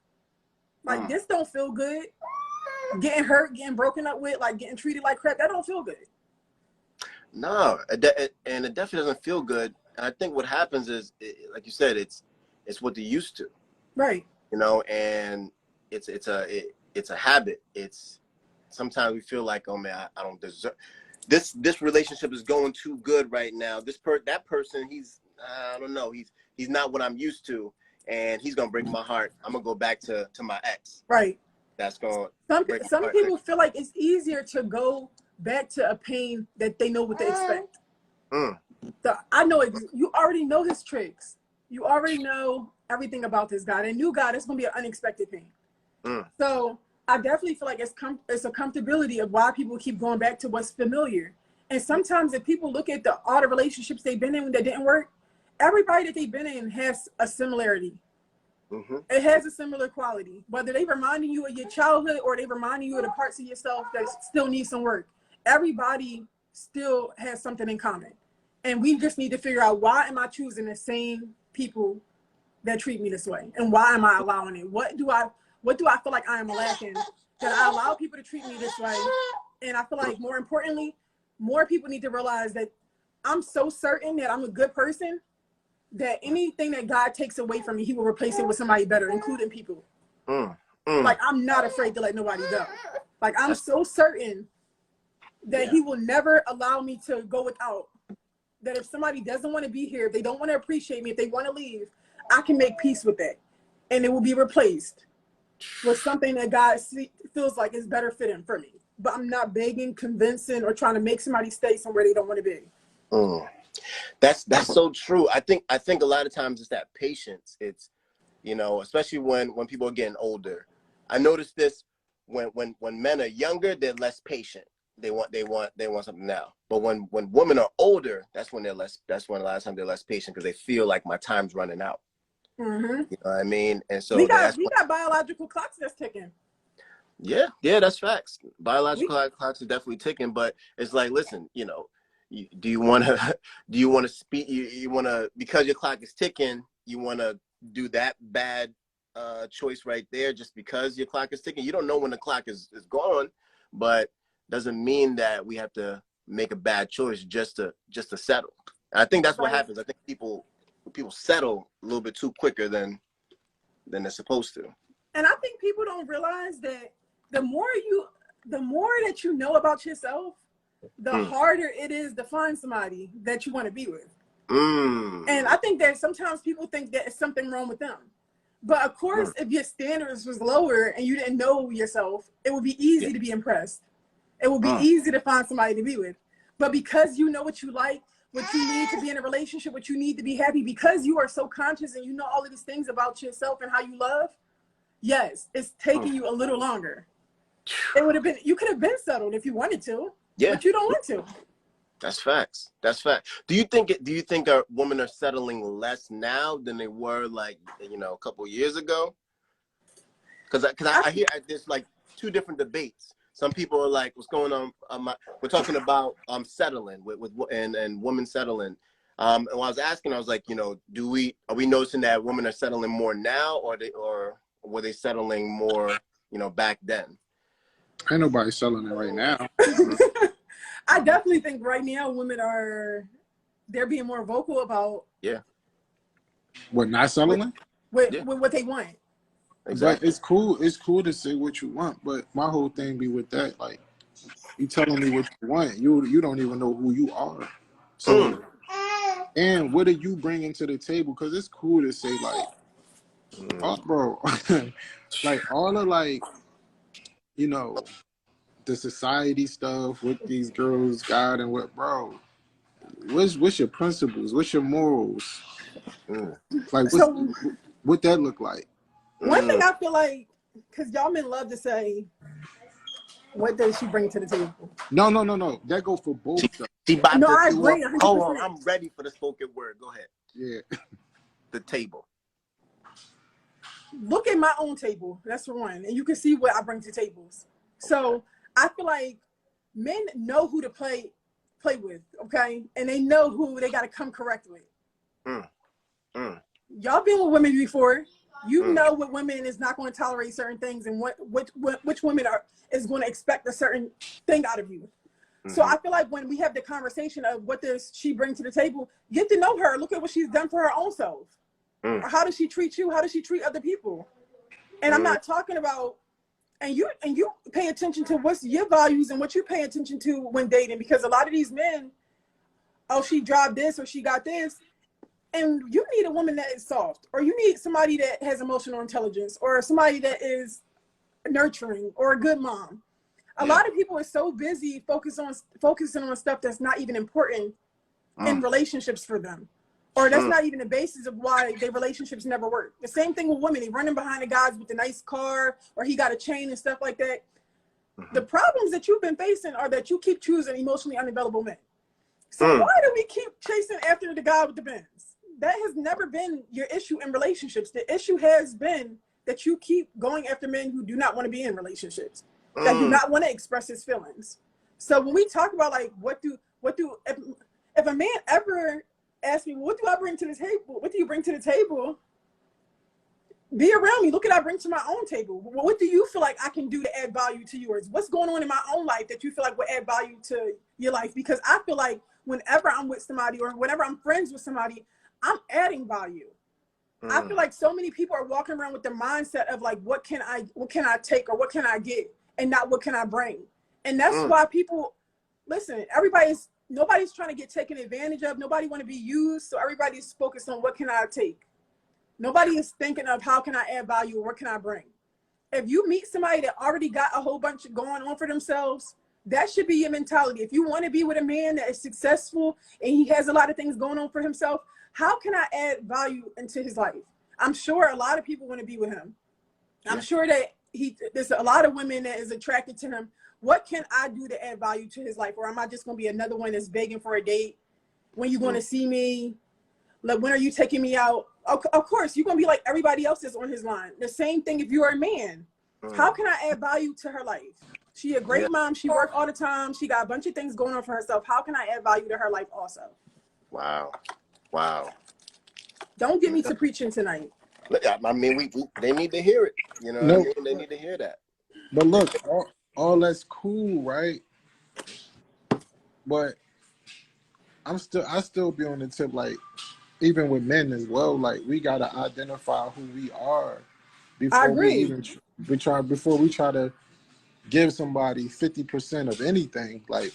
Like this don't feel good. Getting hurt, getting broken up with, like getting treated like crap, that don't feel good. No, and it definitely doesn't feel good. And I think what happens is, like you said, it's what they're used to, right? And it's a habit. It's sometimes we feel like, oh man, I don't deserve. this relationship is going too good right now. That person, he's I don't know, he's not what I'm used to, and he's gonna break my heart. I'm gonna go back to my ex. Right. That's going. Some people feel like it's easier to go back to a pain that they know what to expect. So I know you already know his tricks. You already know everything about this guy. And new guy, that's gonna be an unexpected thing. So I definitely feel like it's a comfortability of why people keep going back to what's familiar. And sometimes if people look at all the relationships they've been in that didn't work, everybody that they've been in has a similarity. It has a similar quality, whether they reminding you of your childhood or they reminding you of the parts of yourself that still need some work. Everybody still has something in common. And we just need to figure out, why am I choosing the same people that treat me this way? And why am I allowing it? What do I feel like I am lacking that I allow people to treat me this way? And I feel like, more importantly, more people need to realize that I'm so certain that I'm a good person that anything that God takes away from me, he will replace it with somebody better, including people. Like, I'm not afraid to let nobody go. Like, I'm so certain that he will never allow me to go without. That if somebody doesn't want to be here, if they don't want to appreciate me, if they want to leave, I can make peace with that. And it will be replaced with something that God feels like is better fitting for me. But I'm not begging, convincing, or trying to make somebody stay somewhere they don't want to be. That's so true. I think a lot of times it's that patience. It's, you know, especially when people are getting older. I noticed this when men are younger, they're less patient. They want something now. But when women are older, that's when a lot of times they're less patient, because they feel like my time's running out. You know what I mean? And so we got biological clocks that's ticking. Yeah, that's facts. Biological clocks are definitely ticking, but it's like, listen, you know, do you want to speak? You want to, because your clock is ticking, you want to do that bad choice right there just because your clock is ticking? You don't know when the clock is gone, but doesn't mean that we have to make a bad choice just to settle. And I think that's what happens. I think people settle a little bit too quicker than they're supposed to. And I think people don't realize that the more that you know about yourself, the harder it is to find somebody that you want to be with. And I think that sometimes people think that it's something wrong with them. But of course, if your standards was lower and you didn't know yourself, it would be easy to be impressed. It would be easy to find somebody to be with. But because you know what you like, what you need to be in a relationship, what you need to be happy, because you are so conscious and you know all of these things about yourself and how you love, yes, it's taking you a little longer. You could have been settled if you wanted to, but you don't want to. That's facts. Do you think women are settling less now than they were, like, you know, a couple of years ago? Because I hear there's like two different debates. Some people are like, what's going on? We're talking about settling and women settling. And when I was asking, I was like, you know, are we noticing that women are settling more now, or were they settling more, you know, back then? Ain't nobody selling it right now. I definitely think right now women they're being more vocal about what, not selling with what they want. Exactly. But it's cool to say what you want, but my whole thing be with that, like, you telling me what you want, you don't even know who you are. So and what are you bringing to the table? Because it's cool to say, like, oh, bro, like all of, like, you know, the society stuff, what these girls got and what, bro, what's your principles? What's your morals? Like, what that look like? One thing I feel like, because y'all men love to say, what does she bring to the table? No. That go for both. I agree. Hold on, I'm ready for the spoken word. Go ahead. Yeah. The table. Look at my own table. That's for one. And you can see what I bring to tables. So I feel like men know who to play with, okay? And they know who they got to come correct with. Y'all been with women before. You know what women is not going to tolerate certain things, and which women is going to expect a certain thing out of you. So I feel like when we have the conversation of what does she bring to the table, get to know her. Look at what she's done for her own self. Or how does she treat you? How does she treat other people? And I'm not talking about and you pay attention to what's your values and what you pay attention to when dating, because a lot of these men, oh, she dropped this or she got this. And you need a woman that is soft, or you need somebody that has emotional intelligence, or somebody that is nurturing, or a good mom. A lot of people are so busy focusing on stuff that's not even important in relationships for them, or that's not even the basis of why their relationships never work. The same thing with women. They running behind the guys with the nice car, or he got a chain and stuff like that. The problems that you've been facing are that you keep choosing emotionally unavailable men. So why do we keep chasing after the guy with the Benz? That has never been your issue in relationships. The issue has been that you keep going after men who do not want to be in relationships, that do not want to express his feelings. So when we talk about like, if a man ever asks me, what do I bring to the table? What do you bring to the table? Be around me. Look at what I bring to my own table. What do you feel like I can do to add value to yours? What's going on in my own life that you feel like will add value to your life? Because I feel like whenever I'm with somebody, or whenever I'm friends with somebody, I'm adding value. I feel like so many people are walking around with the mindset of like, what can I take, or what can I get, and not what can I bring. And that's why people, listen, nobody's trying to get taken advantage of. Nobody want to be used. So everybody's focused on what can I take. Nobody is thinking of how can I add value, or what can I bring. If you meet somebody that already got a whole bunch going on for themselves, that should be your mentality. If you want to be with a man that is successful and he has a lot of things going on for himself, how can I add value into his life? I'm sure a lot of people want to be with him. I'm sure that there's a lot of women that is attracted to him. What can I do to add value to his life? Or am I just going to be another one that's begging for a date? When you going to see me? Like, when are you taking me out? Of course, you're going to be like everybody else is on his line. The same thing if you're a man. How can I add value to her life? She a great mom. She work all the time. She got a bunch of things going on for herself. How can I add value to her life also? Wow. Don't get me to preaching tonight. I mean, they need to hear it. You know what I mean? They need to hear that. But look, all that's cool, right? But I still be on the tip, like, even with men as well, like, we gotta identify who we are before before we try to give somebody 50% of anything. Like,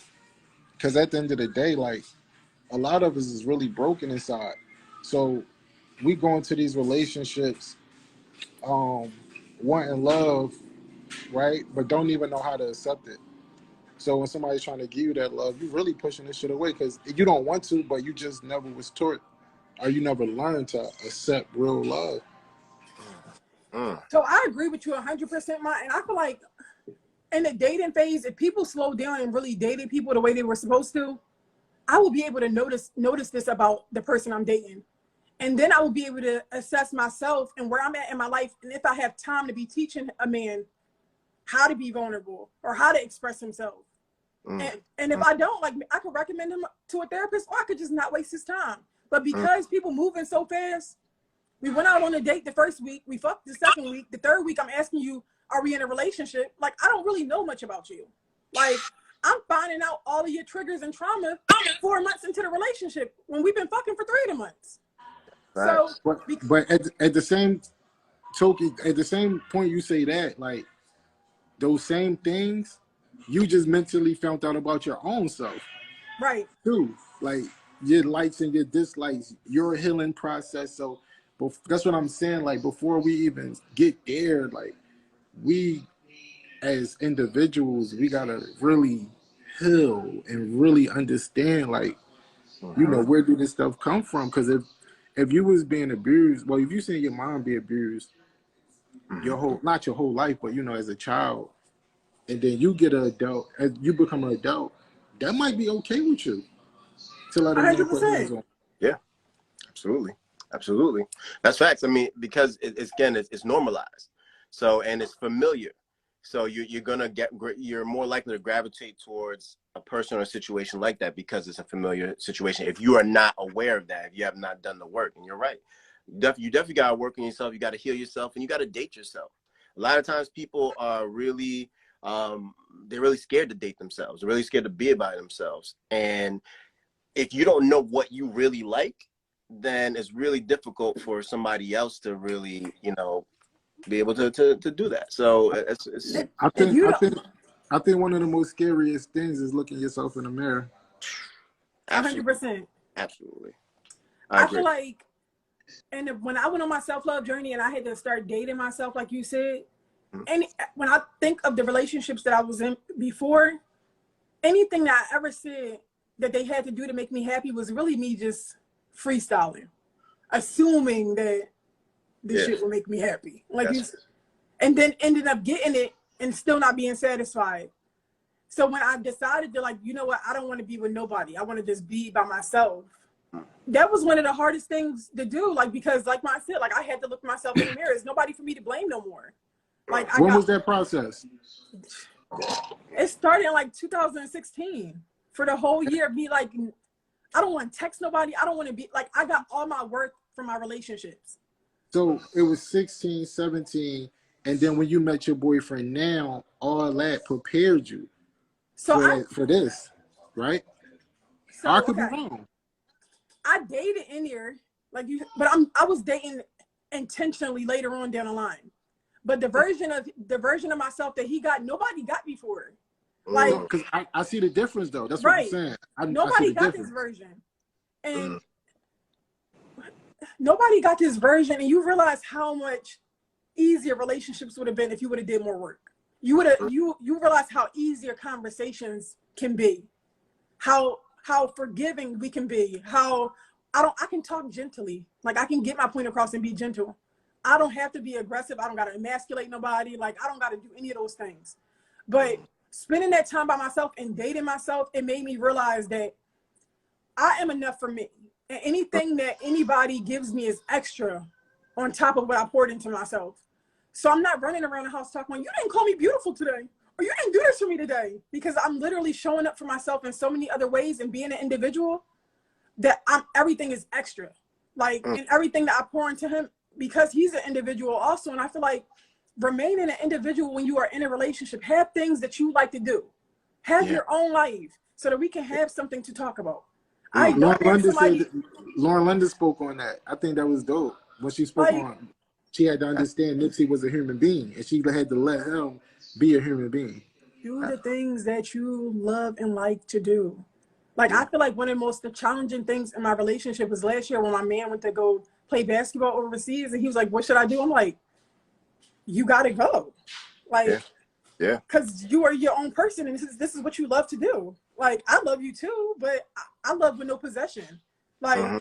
because at the end of the day, like, a lot of us is really broken inside. So we go into these relationships wanting love, right? But don't even know how to accept it. So when somebody's trying to give you that love, you really pushing this shit away because you don't want to, but you just never was taught, or you never learned to accept real love. So I agree with you 100%, Ma. And I feel like in the dating phase, if people slow down and really dated people the way they were supposed to, I will be able to notice this about the person I'm dating. And then I will be able to assess myself and where I'm at in my life. And if I have time to be teaching a man how to be vulnerable or how to express himself. And if I don't, like, I could recommend him to a therapist, or I could just not waste his time. But because people moving so fast, we went out on a date the first week, we fucked the second week, the third week I'm asking you, are we in a relationship? Like, I don't really know much about you. Like, I'm finding out all of your triggers and trauma 4 months into the relationship when we've been fucking for 3 of the months. So, but at the same token, at the same point you say that, like, those same things, you just mentally found out about your own self. Right. Too. Like, your likes and your dislikes, your healing process. So that's what I'm saying. Like, before we even get there, like, we as individuals, we gotta really heal and really understand, like, you know, where did this stuff come from? Because if you was being abused, well, if you seen your mom be abused not your whole life, but, you know, as a child, and then you get an adult, as you become an adult, that might be okay with you to let a man put hands on. Yeah, absolutely. That's facts. I mean, because it's normalized. So, and it's familiar. So you're more likely to gravitate towards a person or a situation like that because it's a familiar situation. If you are not aware of that, if you have not done the work, and you're right, you definitely got to work on yourself. You got to heal yourself, and you got to date yourself. A lot of times people are really, they're really scared to date themselves. They're really scared to be by themselves. And if you don't know what you really like, then it's really difficult for somebody else to really, you know, be able to do that. So it's I If think you I don't, think I think one of the most scariest things is looking yourself in the mirror. absolutely, 100%. absolutely, I I feel agree. like, and when I went on my self-love journey and I had to start dating myself, like you said, Mhm. and when I think of the relationships that I was in before, anything that I ever said that they had to do to make me happy was really me just freestyling, assuming that this Yeah, shit would make me happy. Like you, that's and then ended up getting it and still not being satisfied. So when I decided to, like, you know what, I don't want to be with nobody. I want to just be by myself. That was one of the hardest things to do, like, because like I said, like I had to look myself in the mirror. There's nobody for me to blame no more. Like I When got, was that process? it started in like 2016. For the whole year of me, like, I don't want to text nobody. I don't want to be like, I got all my worth from my relationships. So it was 16, 17, and then when you met your boyfriend now, all that prepared you So I, for this, right? I so could be okay, wrong. I dated in here, like you, but I was dating intentionally later on down the line. But the version of myself that he got, nobody got before. Like, No, because I see the difference though. That's what I'm right. saying. I see Nobody the got this difference. version. And nobody got this version. And you realize how much easier relationships would have been if you would have did more work. You would have you realize how easier conversations can be. How forgiving we can be. How I can talk gently. Like I can get my point across and be gentle. I don't have to be aggressive. I don't gotta emasculate nobody. Like I don't gotta do any of those things. But spending that time by myself and dating myself, it made me realize that I am enough for me. And anything that anybody gives me is extra on top of what I poured into myself. So I'm not running around the house talking, you didn't call me beautiful today, or you didn't do this for me today, because I'm literally showing up for myself in so many other ways and being an individual that everything is extra. Like, and everything that I pour into him, because he's an individual also. And I feel like remaining an individual when you are in a relationship, have things that you like to do, have yeah. your own life so that we can have something to talk about. I Mm. Lauren don't marry London somebody said. Lauren London spoke on that. I think that was dope. When she spoke like, on, she had to understand Nipsey was a human being, and she had to let him be a human being. do the things that you love and like to do. Like, I Yeah. feel like one of the most challenging things in my relationship was last year when my man went to go play basketball overseas, and he was like, what should I do? I'm like, you gotta go. Yeah. Like, Yeah. because you are your own person, and this is what you love to do. Like, I love you too, but I love with no possession. Like, Mm-hmm.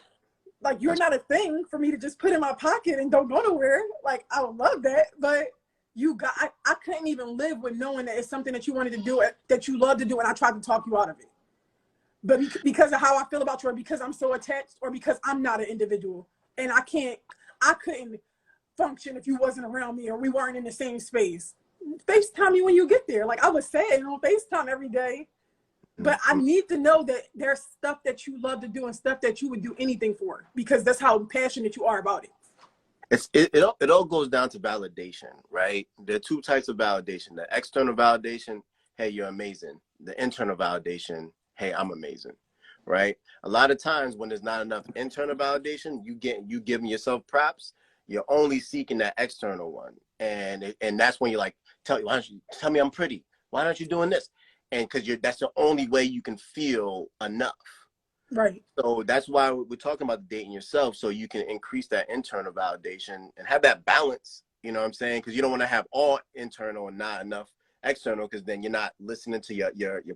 like you're That's not a thing for me to just put in my pocket and don't go nowhere. Like, I would love that, but I couldn't even live with knowing that it's something that you wanted to do, that you love to do, and I tried to talk you out of it. But because of how I feel about you, or because I'm so attached, or because I'm not an individual, and I couldn't function if you wasn't around me or we weren't in the same space. FaceTime me when you get there. Like, I was sad on FaceTime every day, but I need to know that there's stuff that you love to do and stuff that you would do anything for, because that's how passionate you are about it. it all goes down to validation, right? There are two types of validation: the external validation, hey, you're amazing; the internal validation, hey, I'm amazing, right? A lot of times when there's not enough internal validation, you giving yourself props, you're only seeking that external one, and that's when you're like, why don't you tell me I'm pretty? Why aren't you doing this? And because that's the only way you can feel enough. Right. So that's why we're talking about dating yourself, so you can increase that internal validation and have that balance. You know what I'm saying? Because you don't want to have all internal and not enough external, because then you're not listening to your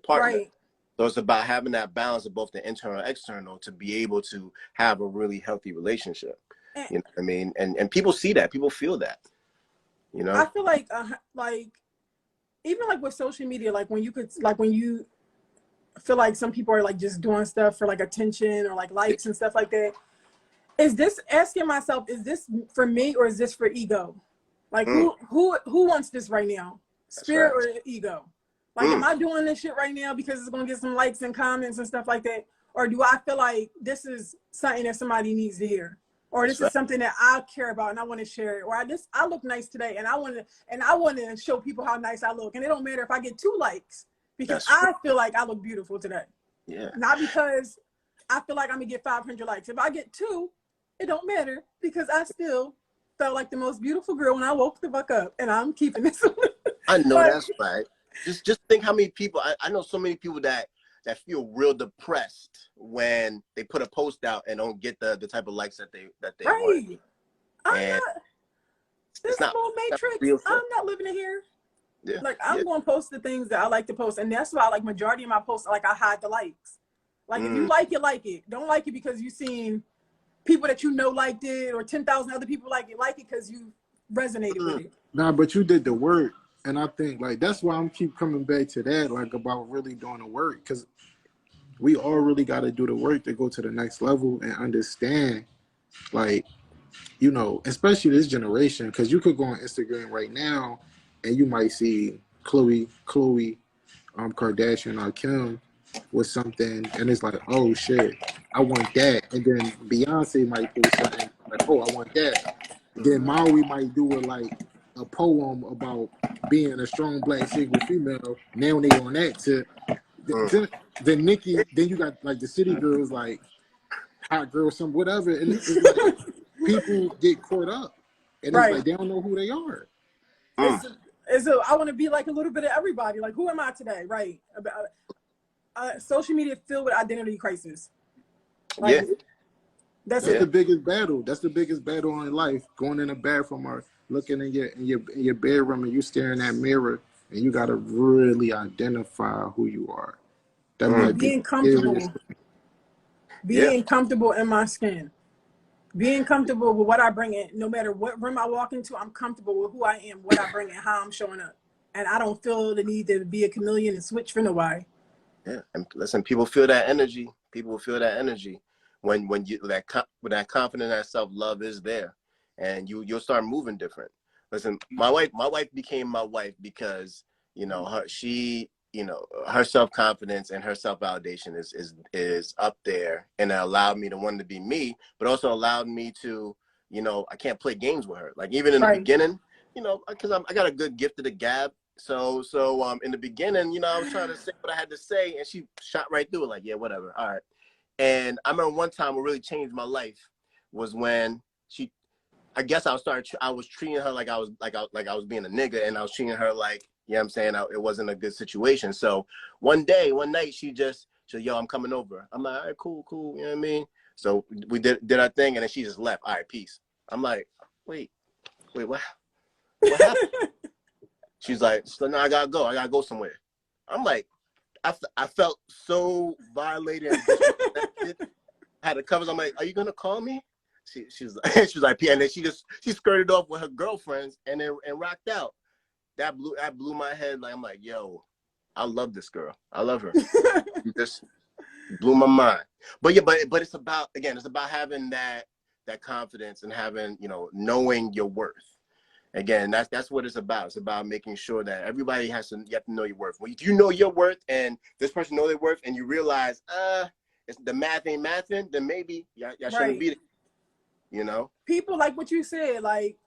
partner. Right. So it's about having that balance of both the internal and external to be able to have a really healthy relationship. And You know what I mean? And people see that, people feel that. You I know? feel like even like with social media, like when you feel like some people are like just doing stuff for like attention or like likes and stuff like that. Is this, asking myself, is this for me or is this for ego? Like, Mm, who wants this right now? that's Spirit facts. or ego? Like, am Mm, I doing this shit right now because it's gonna get some likes and comments and stuff like that? Or do I feel like this is something that somebody needs to hear? Or that's this is facts. something that I care about and I want to share it? Or I look nice today and I want to show people how nice I look. And it don't matter if I get 2 likes, because That's I feel like I look beautiful today. yeah. Not because I feel like I'm gonna get 500 likes. If I get 2, it don't matter, because I still felt like the most beautiful girl when I woke the fuck up, and I'm keeping this. I know But- that's right. Just think how many people I know. So many people that feel real depressed when they put a post out and don't get the type of likes that they right. want. I'm And not. This not whole matrix. real I'm not living it here. Yeah. Like I'm going to post the things that I like to post, and that's why like majority of my posts, like I hide the likes. Like if you like it. Don't like it because you seen people that you know liked it, or 10,000 other people like it because you resonated with it. Nah, but you did the work, and I think like that's why I'm keep coming back to that, like about really doing the work, because we all really got to do the work to go to the next level and understand, like, you know, especially this generation, because you could go on Instagram right now and you might see Chloe Kardashian or Kim with something, and it's like, oh shit, I want that. And then Beyonce might post something like, oh, I want that. Then Maui might do it like a poem about being a strong black single female. Now they on that tip. Then Nikki, then you got like the city girls, like hot girl, some whatever, and it's like people get caught up, and it's like they don't know who they are. I want to be like a little bit of everybody. Like, who am I today? Right. Social media filled with identity crisis. Like, that's the biggest battle. That's the biggest battle in life. Going in the bathroom or looking in your bedroom and you staring in that mirror, and you got to really identify who you are. That might be being comfortable. Being comfortable in my skin. Being comfortable with what I bring in. No matter what room I walk into, I'm comfortable with who I am, what I bring, and how I'm showing up. And I don't feel the need to be a chameleon and switch for nobody. Yeah, and listen, people feel that energy. People feel that energy when you that confidence, that self-love is there, and you'll start moving different. Listen, my wife became my wife because her self-confidence and her self-validation is up there, and it allowed me to want to be me, but also allowed me to, I can't play games with her. Like even in the beginning, because I got a good gift of the gab. So in the beginning, I was trying to say what I had to say, and she shot right through it. Like, yeah, whatever, all right. And I remember one time what really changed my life was when I guess I was treating her like I was being a nigga, and I was treating her like, you know what I'm saying, it wasn't a good situation. So one night she said, yo, I'm coming over. I'm like, all right, cool, you know what I mean? So we did our thing, and then she just left. All right, peace. I'm like, wait, what happened? She's like, so now I gotta go somewhere. I'm like, I felt so violated and disrespected. I had to cover. I'm like, are you gonna call me? She was like, and then she skirted off with her girlfriends and rocked out. That blew my head. Like, I'm like, yo, I love this girl. I love her. She just blew my mind. But yeah, but it's about having that confidence and having, knowing your worth. Again, that's what it's about. It's about making sure that everybody you have to know your worth. When you know your worth and this person know their worth, and you realize, it's the math ain't mathing, then maybe y'all shouldn't be there. People, like what you said, like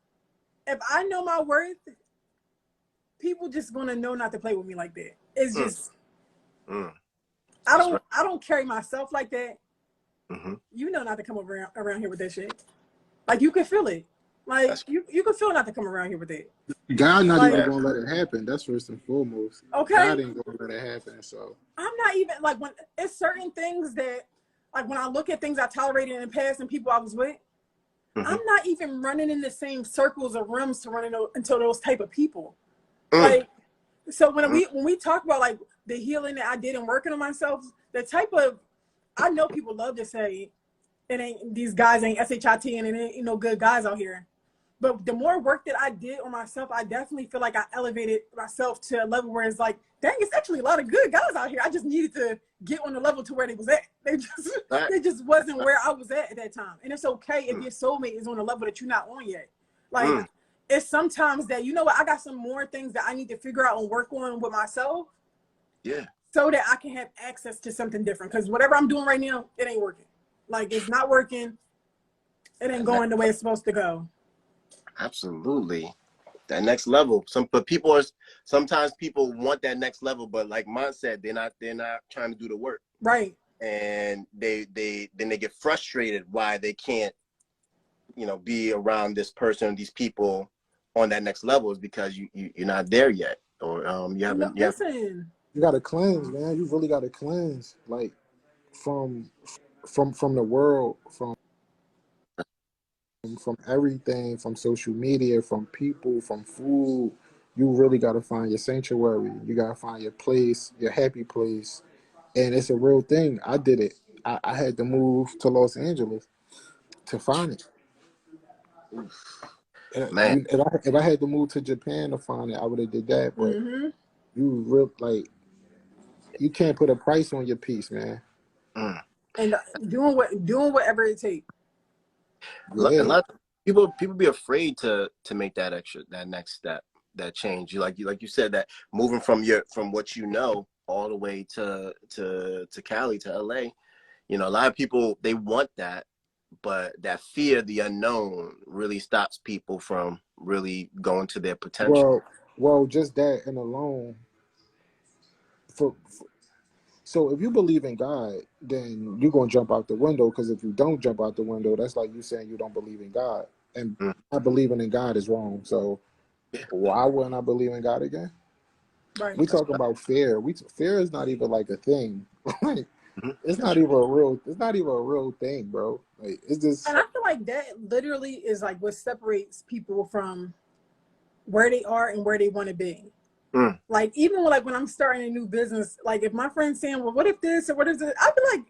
if I know my worth, people just gonna know not to play with me like that. It's just I don't carry myself like that. You know not to come around here with that shit. Like you can feel it. Like you can feel not to come around here with it. God not even gonna let it happen. That's first and foremost. Okay. God ain't gonna let it happen. So I'm not even like when it's certain things that like when I look at things I tolerated in the past and people I was with, I'm not even running in the same circles or rooms to run into those type of people. Like so when we talk about like the healing that I did and working on myself, the type of I know people love to say these guys ain't shit and it ain't no good guys out here. But the more work that I did on myself, I definitely feel like I elevated myself to a level where it's like, dang, it's actually a lot of good guys out here. I just needed to get on the level to where they was at. They just wasn't where I was at that time. And it's okay if your soulmate is on a level that you're not on yet. Like, it's sometimes that, you know what, I got some more things that I need to figure out and work on with myself. Yeah. So that I can have access to something different. Because whatever I'm doing right now, it ain't working. Like, it's not working. It ain't going the way it's supposed to go. Absolutely. That next level. Sometimes people want that next level, but like Mon said, they're not trying to do the work. Right. And they get frustrated why they can't be around this person, these people on that next level is because you're not there yet, or you haven't. Listen, you gotta cleanse, man. You really gotta cleanse, like from from the world, from everything, from social media, from people, from food. You really gotta find your sanctuary. You gotta find your place, your happy place, and it's a real thing. I did it. I had to move to Los Angeles to find it. Man, If I had to move to Japan to find it, I would have did that. But mm-hmm. you real like you can't put a price on your piece, man. mm. And doing whatever it takes. A Yeah. lot of people be afraid to make that next step, that change. You said, that moving from what all the way to Cali, to LA. A lot of people, they want that, but that fear, the unknown, really stops people from really going to their potential. Well, just that and alone. For so if you believe in God, then you're gonna jump out the window. Because if you don't jump out the window, that's like you saying you don't believe in God, and Mm, not believing in God is wrong. So yeah, why wouldn't I believe in God again? Right. We that's talking about fear. Fear is not even like a thing. Like it's that's not right. even a real. It's not even a real thing, bro. Like it's just And I feel like that literally is like what separates people from where they are and where they want to be. Mm, Like even when I'm starting a new business, like if my friend's saying, "Well, what if this or what if this?" I'd be like,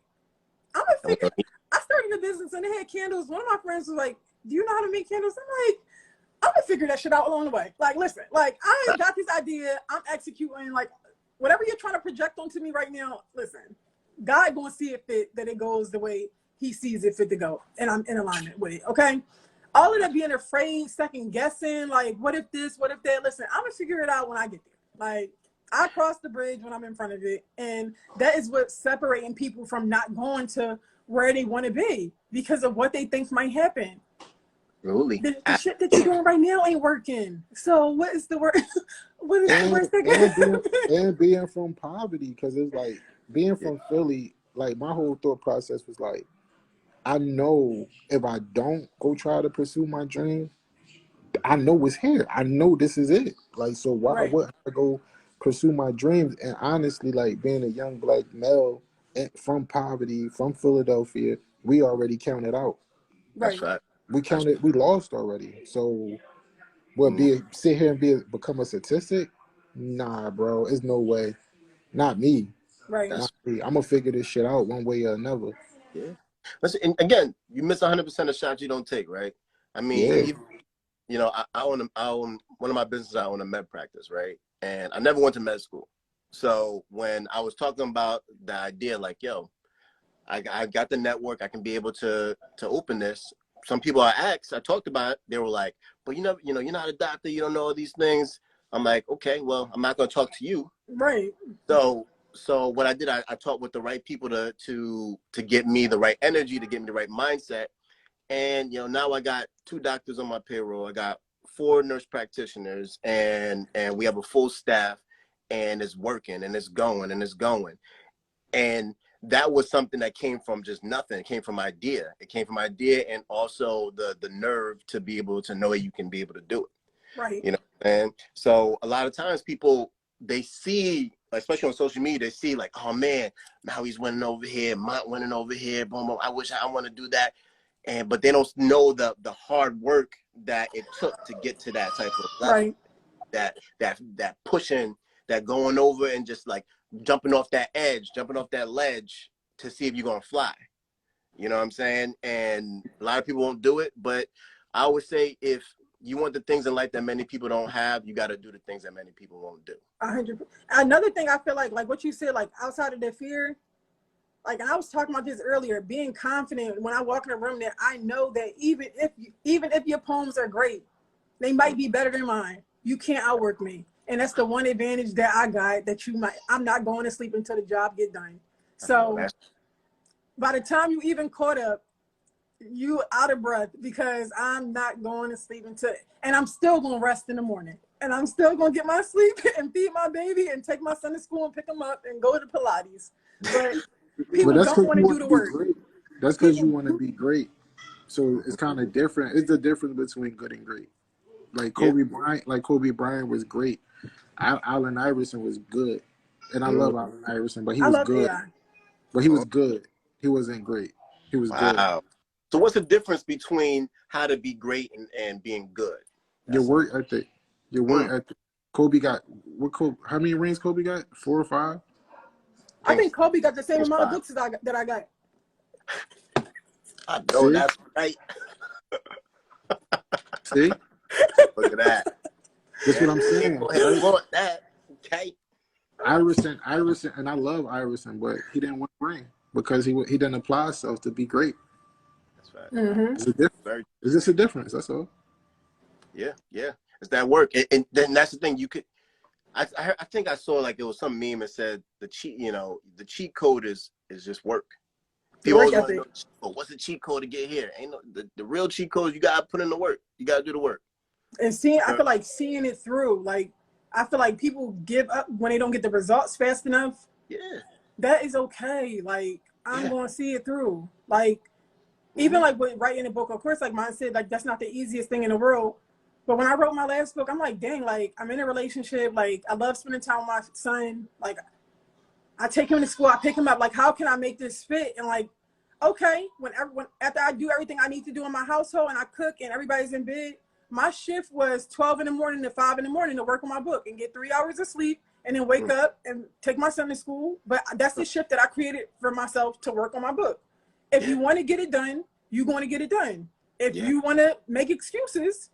"I'm gonna I want figure." to- I started a business and they had candles. One of my friends was like, "Do you know how to make candles?" I'm like, "I'm gonna figure that shit out along the way." Like, listen, like I got this idea, I'm executing. Like, whatever you're trying to project onto me right now, listen, God gonna see if that it goes the way He sees it fit to go, and I'm in alignment with it. Okay. All of that being afraid, second guessing, like, what if this, what if that? Listen, I'm gonna figure it out when I get there. Like, I cross the bridge when I'm in front of it, and that is what's separating people from not going to where they want to be because of what they think might happen. Absolutely. The shit that you're doing right now ain't working. So what is the worst? What is the worst that and can being happen? and being from poverty, because it's like being from Philly. Like my whole thought process was like, I know if I don't go try to pursue my dream, I know it's here. I know this is it. Like, so why Right, would I go pursue my dreams? And honestly, like being a young black male from poverty, from Philadelphia, we already counted out. That's right, right. We That's counted, we lost already. So what, mm, sit here and become a statistic? Nah, bro, it's no way. Not me. right, that's Not me. I'm gonna figure this shit out one way or another. yeah. Listen, and again, you miss 100% of shots you don't take, right? I mean, Yeah. even, I own one of my businesses. I own a med practice, right? And I never went to med school. So when I was talking about the idea, like, yo, I got the network, I can be able to open this. Some people I talked about it, they were like, but you're not a doctor, you don't know all these things. I'm like, okay, well, I'm not gonna talk to you. right, So what I did, I talked with the right people to get me the right energy, to get me the right mindset. And now I got 2 doctors on my payroll. I got 4 nurse practitioners, and we have a full staff, and it's working, and it's going, and it's going. And that was something that came from just nothing. It came from idea. It came from idea, and also the nerve to be able to know you can be able to do right, it. And so a lot of times people, they see, especially on social media, they see like, oh man, Maui's winning over here, Mont winning over here, boom, boom. I wish I want to do that. But they don't know the hard work that it took to get to that type of level, right, that pushing, that going over and just like jumping off that edge, jumping off that ledge to see if you're gonna fly. You know what I'm saying? And a lot of people won't do it, but I would say if you want the things in life that many people don't have, you got to do the things that many people won't do. 100. Another thing I feel like what you said, like outside of the fear, like, and I was talking about this earlier, being confident when I walk in a room that I know that even if your poems are great, they might be better than mine. You can't outwork me. And that's the one advantage that I got that I'm not going to sleep until the job get done. I know So that's by the time you even caught up, you out of breath because I'm not going to sleep until, and I'm still going to rest in the morning. And I'm still going to get my sleep and feed my baby and take my son to school and pick him up and go to Pilates. But But people that's don't because want you to do want the to be work. great. That's because you People, want to be great. So it's kind of different. It's the difference between good and great. Like Yeah. Kobe Bryant was great. Allen Iverson was good, and I Mm. love Allen Iverson, but he I was love good. AI. But he was Oh, good. He wasn't great. He was good. wow. So what's the difference between how to be great and being good? Your That's work ethic. Your work mm, ethic. Kobe got what? Kobe? How many rings Kobe got? 4 or 5? I think Kobe got the same things amount of fine. books that I got. I know See, that's right. see. Look at that. That's Yeah, what I'm can't saying, go ahead and right? flaunt that. Okay. Iverson, and I love Iverson, but he didn't win a ring because he didn't apply himself to be great. That's right. Mm-hmm. It's a difference. Very. It's just a difference. That's all. Yeah, yeah. It's that work, and then that's the thing. You could. I think I saw like it was some meme that said the cheat code is just work. The People work always want to know, ethic. oh, what's the cheat code to get here? Ain't no the real cheat code. You gotta put in the work. You gotta do the work. And I feel like seeing it through. Like, I feel like people give up when they don't get the results fast enough. Yeah, That is okay. Like, I'm yeah. going to see it through. Like, even Mm-hmm. like with writing a book, of course, like mine said, like, that's not the easiest thing in the world. But when I wrote my last book, I'm like, dang, like, I'm in a relationship. Like, I love spending time with my son. Like, I take him to school. I pick him up. Like, how can I make this fit? And like, okay, when after I do everything I need to do in my household and I cook and everybody's in bed, my shift was 12 in the morning to 5 in the morning to work on my book and get 3 hours of sleep and then wake up and take my son to school. But that's the shift that I created for myself to work on my book. If Yeah, you want to get it done, you're going to get it done. If yeah. you want to make excuses,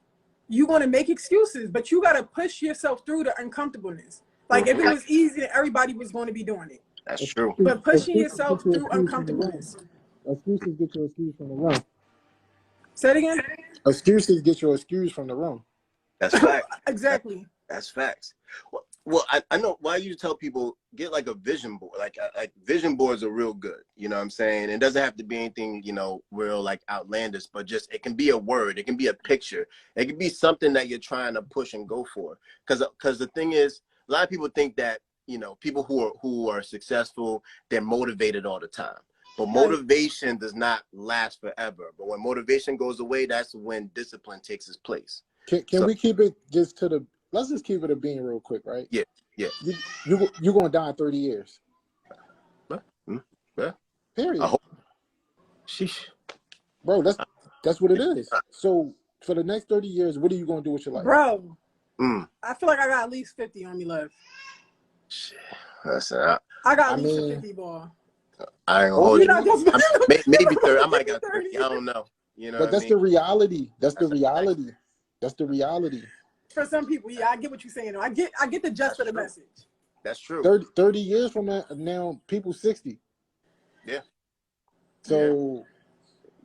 you're going to make excuses, but you got to push yourself through the uncomfortableness. Like if it Mm-hmm. was easy, then everybody was going to be doing it. That's true. But pushing Excuses get yourself your through excuse from the wrong. uncomfortableness. Excuses get your excuse from the wrong. Say it again. Excuses get your excuse from the wrong. That's fact. Exactly. That's facts. Well, I know why you tell people get like a vision board. Like vision boards are real good. You know what I'm saying? It doesn't have to be anything, real like outlandish, but just it can be a word, it can be a picture, it can be something that you're trying to push and go for. Because the thing is, a lot of people think that people who are successful, they're motivated all the time. But motivation does not last forever. But when motivation goes away, that's when discipline takes its place. Can we keep it just to the? Let's just keep it a bean real quick, right? Yeah, yeah. You gonna die in 30 years. Yeah. Period. I hope. Sheesh. Bro, that's what it is. So for the next 30 years, what are you gonna do with your life? Bro, Mm. I feel like I got at least 50 on me left. Shit. Listen, I got at I least a mean, 50 ball. I ain't gonna oh, hold You're you. not just Maybe 30. I might got 30. I don't know. You know but what I that's mean? the reality. That's the That's a fact. reality. That's the reality. For some people, yeah, I get what you're saying. I get the gist That's of the true. message. That's true. 30 years from now, people 60. Yeah. So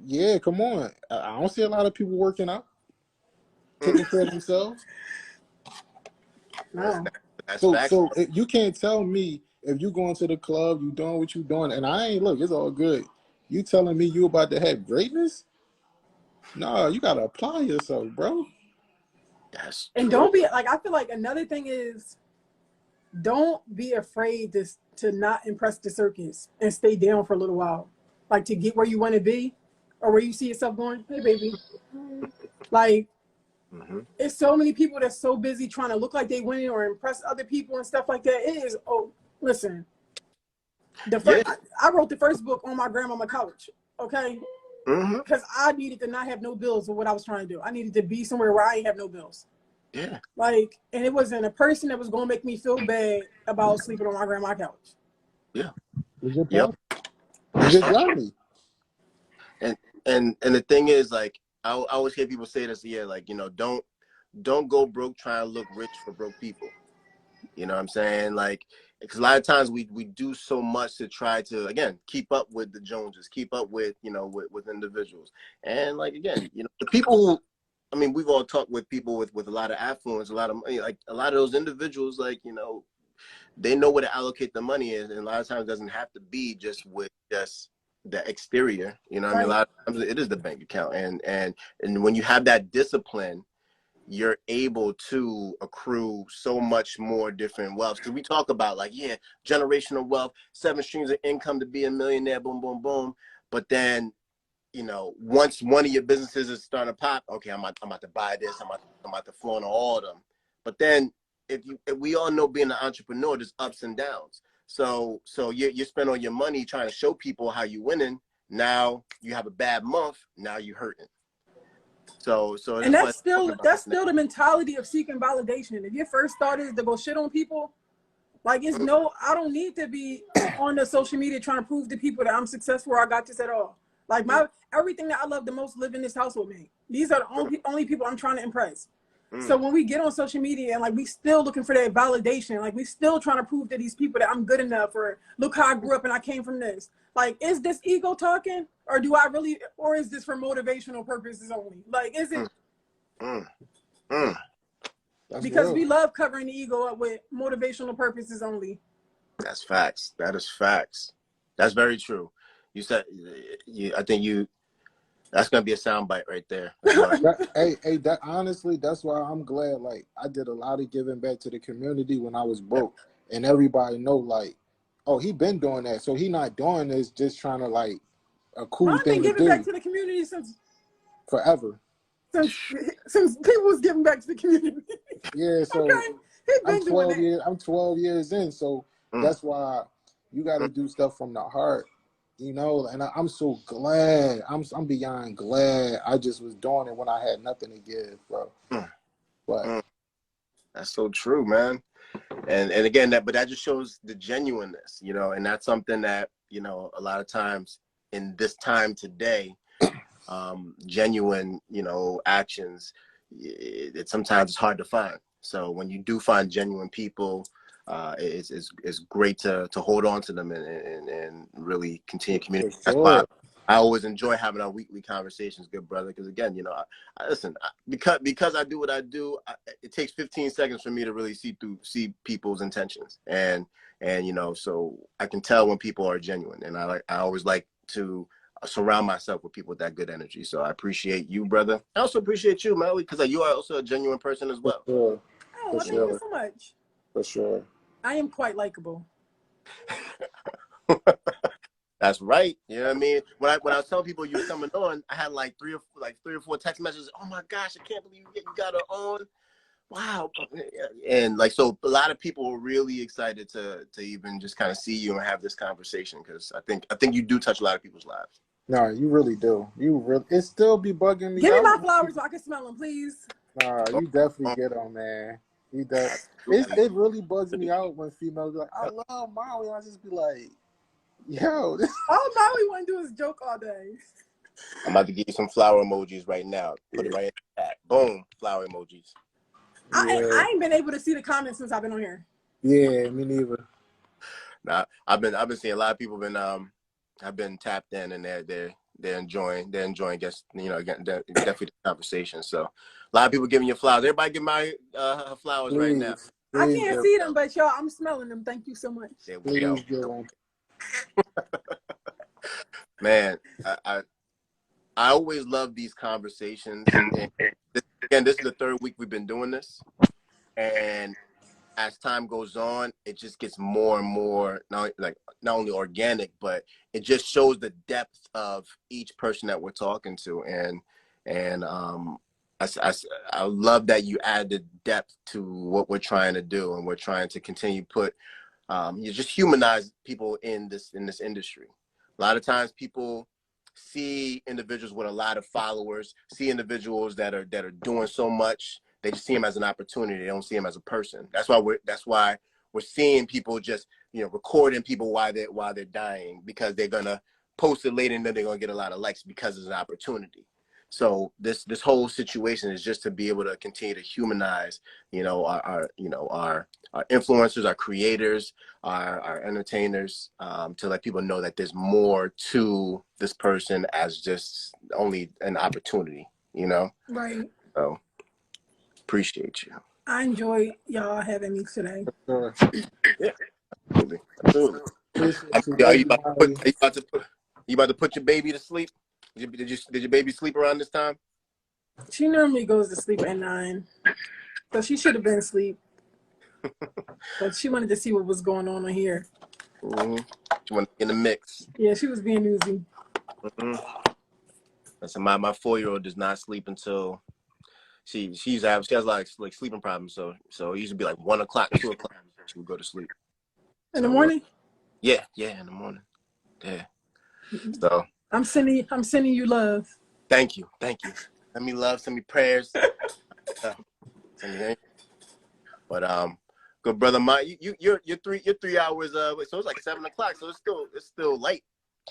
yeah, come on. I don't see a lot of people working out, taking care of themselves. No. That's So facts. you can't tell me if you going to the club, you doing what you doing, and I ain't look. It's all good. You telling me you about to have greatness? No, you gotta apply yourself, bro. That's And true. don't be like, I feel like another thing is don't be afraid to not impress the circus and stay down for a little while. Like to get where you want to be or where you see yourself going. Hey, baby. Like, it's so many people that's so busy trying to look like they winning or impress other people and stuff like that. It is, listen, Yeah. I wrote the first book on my grandmama couch, okay? Because I needed to not have no bills for what I was trying to do. I needed to be somewhere where I ain't have no bills. Yeah. Like, and it wasn't a person that was going to make me feel bad about sleeping on my grandma's couch. Yeah. Is your Yep. problem? Is your journey? And the thing is, like, I always hear people say this, like, don't go broke trying to look rich for broke people. You know what I'm saying? Like, because a lot of times we do so much to try to, again, keep up with the Joneses, keep up with, with individuals. And like, again, the people who, I mean, we've all talked with people with a lot of affluence, a lot of money, like a lot of those individuals, like, they know where to allocate the money is. And a lot of times it doesn't have to be just with just the exterior, you know what I mean? A lot of times it is the bank account. And when you have that discipline, you're able to accrue so much more different wealth. Because we talk about like, yeah, generational wealth, 7 streams of income to be a millionaire, boom, boom, boom. But then you know, once one of your businesses is starting to pop, okay, I'm about to buy this, I'm about to flaunt all of them. But then if we all know being an entrepreneur, there's ups and downs. So you spend all your money trying to show people how you winning. Now you have a bad month. Now you hurting. So and that's still the mentality of seeking validation. If your first thought is to go shit on people, like it's no, I don't need to be on the social media trying to prove to people that I'm successful or I got this at all. Like everything that I love the most live in this house with me. These are the only people I'm trying to impress. So when we get on social media and like we still looking for that validation, like we still trying to prove to these people that I'm good enough, or look how I grew up and I came from this. Like, is this ego talking, or do I really, or is this for motivational purposes only? Like, is it? Because real. We love covering the ego up with motivational purposes only. That's facts. That is facts. That's very true. You said, I think that's gonna be a soundbite right there. That honestly, that's why I'm glad. Like, I did a lot of giving back to the community when I was broke, and everybody know, like, oh, he been doing that, so he not doing this just trying to like a cool thing to do. I've been giving back to the community since forever. Since people was giving back to the community. Yeah, so okay. I'm 12 years in, so that's why you got to do stuff from the heart. You know, and I'm so glad. I'm beyond glad. I just was doing it when I had nothing to give, bro. But that's so true, man. And again, that just shows the genuineness, you know, and that's something that, you know, a lot of times in this time today, genuine, you know, actions, sometimes it's hard to find. So when you do find genuine people, it's great to hold on to them and really continue communicating. That's why I always enjoy having our weekly conversations, good brother. Because again, you know, listen, because I do what I do, it takes 15 seconds for me to really see people's intentions, and you know, so I can tell when people are genuine, and I always like to surround myself with people with that good energy. So I appreciate you, brother. I also appreciate you, Maui, because you are also a genuine person as well. For sure. Oh, thank you so much. For sure. I am quite likable. That's right. You know what I mean? When I was telling people you were coming on, I had like three or four text messages. Oh my gosh, I can't believe you got her on. Wow. And like, so a lot of people were really excited to even just kind of see you and have this conversation, because I think you do touch a lot of people's lives. No, you really do. It still be bugging me. Give me my flowers so I can smell them, please. Nah, you definitely get them, man. It really bugs me out when females be like, I love Maui. I just be like, yo. All Maui want to do is joke all day. I'm about to give you some flower emojis right now. Put it right in the chat. Boom, flower emojis. I ain't been able to see the comments since I've been on here. Yeah, me neither. Nah, I've been seeing a lot of people have been tapped in, and they're enjoying just, you know, definitely the conversation. So a lot of people giving you flowers. Everybody give my her flowers right now. I can't see them, but y'all, I'm smelling them. Thank you so much. There we go. Man, I always love these conversations. And this is the third week we've been doing this, and as time goes on, it just gets more and more not only organic, but it just shows the depth of each person that we're talking to. And I love that you added depth to what we're trying to do, and we're trying to continue to put you just humanize people in this industry. A lot of times people see individuals with a lot of followers, see individuals that are doing so much. They just see them as an opportunity. They don't see them as a person. That's why we're seeing people just, you know, recording people while they're dying, because they're gonna post it later and then they're gonna get a lot of likes because it's an opportunity. So this whole situation is just to be able to continue to humanize, you know, our influencers, our creators, our entertainers, to let people know that there's more to this person as just only an opportunity, you know? Right. So appreciate you. I enjoy y'all having me today. Yeah, absolutely. Are you about to put your baby to sleep? Did your baby sleep around this time? She normally goes to sleep at 9, so she should have been asleep. But she wanted to see what was going on here. Mm-hmm. She wanted to get in the mix. Yeah, she was being newsy. Mm-hmm. Listen, my 4-year-old does not sleep until she has like sleeping problems. So it used to be like 1 o'clock, 2 o'clock. She would go to sleep. In the So morning? yeah, in the morning. Yeah. So I'm sending you love. thank you. Send me love, send me prayers. Send me. But good brother, you're 3 hours. So it's like 7 o'clock. So it's still late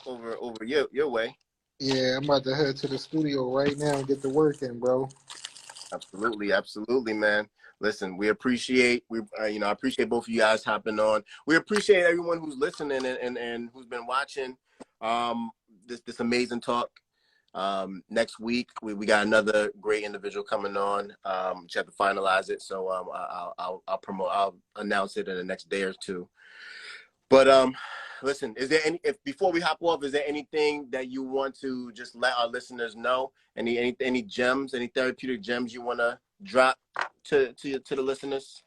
over your way. Yeah, I'm about to head to the studio right now and get to work in, bro. Absolutely, man. Listen, I appreciate both of you guys hopping on. We appreciate everyone who's listening and who's been watching this amazing talk. Next week we got another great individual coming on. Just have to finalize it, so I'll announce it in the next day or two. But listen, is there before we hop off, is there anything that you want to just let our listeners know? Any gems, any therapeutic gems you want to drop to the listeners?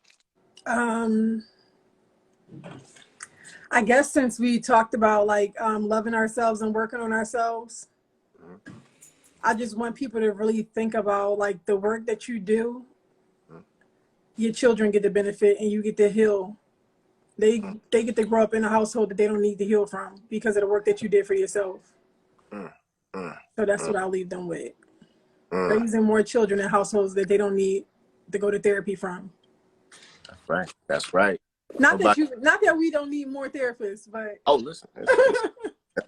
I guess since we talked about like loving ourselves and working on ourselves, Mm-hmm. I just want people to really think about like the work that you do. Mm-hmm. Your children get the benefit, and you get to heal. They get to grow up in a household that they don't need to heal from because of the work that you did for yourself. Mm-hmm. So that's what I'll leave them with. Mm-hmm. Raising more children in households that they don't need to go to therapy from. That's right. Not that we don't need more therapists, but listen,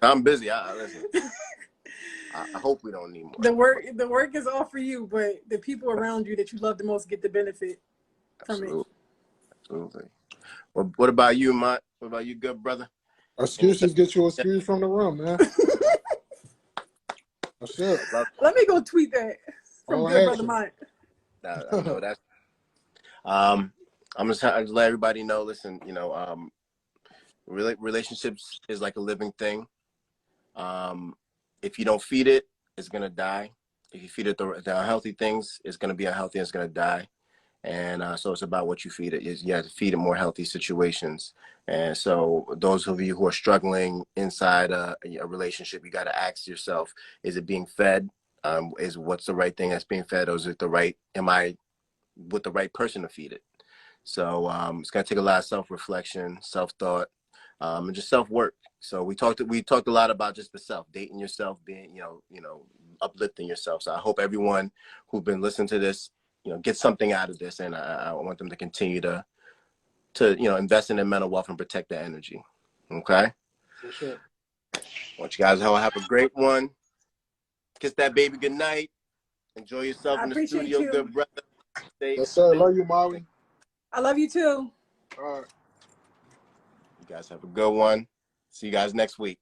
I'm busy. Listen. I hope we don't need more. The work is all for you, but the people around you that you love the most get the benefit from it. Absolutely. Well, what about you, Mott? What about you, good brother? Excuses get you excused from the room, man. That's it. Let me go tweet that from All good action. brother Mott. I know that's. I'm just to let everybody know. Listen, relationships is like a living thing. If you don't feed it, it's gonna die. If you feed it the healthy things, it's gonna be unhealthy. It's gonna die. And so it's about what you feed it. You have to feed it more healthy situations. And so those of you who are struggling inside a relationship, you got to ask yourself: is it being fed? Is what's the right thing that's being fed, or is it am I with the right person to feed it? So it's gonna take a lot of self-reflection, self-thought, and just self-work. So we talked a lot about just the self, dating yourself, being uplifting yourself. So I hope everyone who's been listening to this, get something out of this, and I want them to continue to invest in their mental wealth and protect their energy. Okay. For sure. I want you guys to have a great one. Kiss that baby good night. Enjoy yourself in the studio, you. Good brother. Yes, sir. Love you, Maui. I love you too. All right. You guys have a good one. See you guys next week.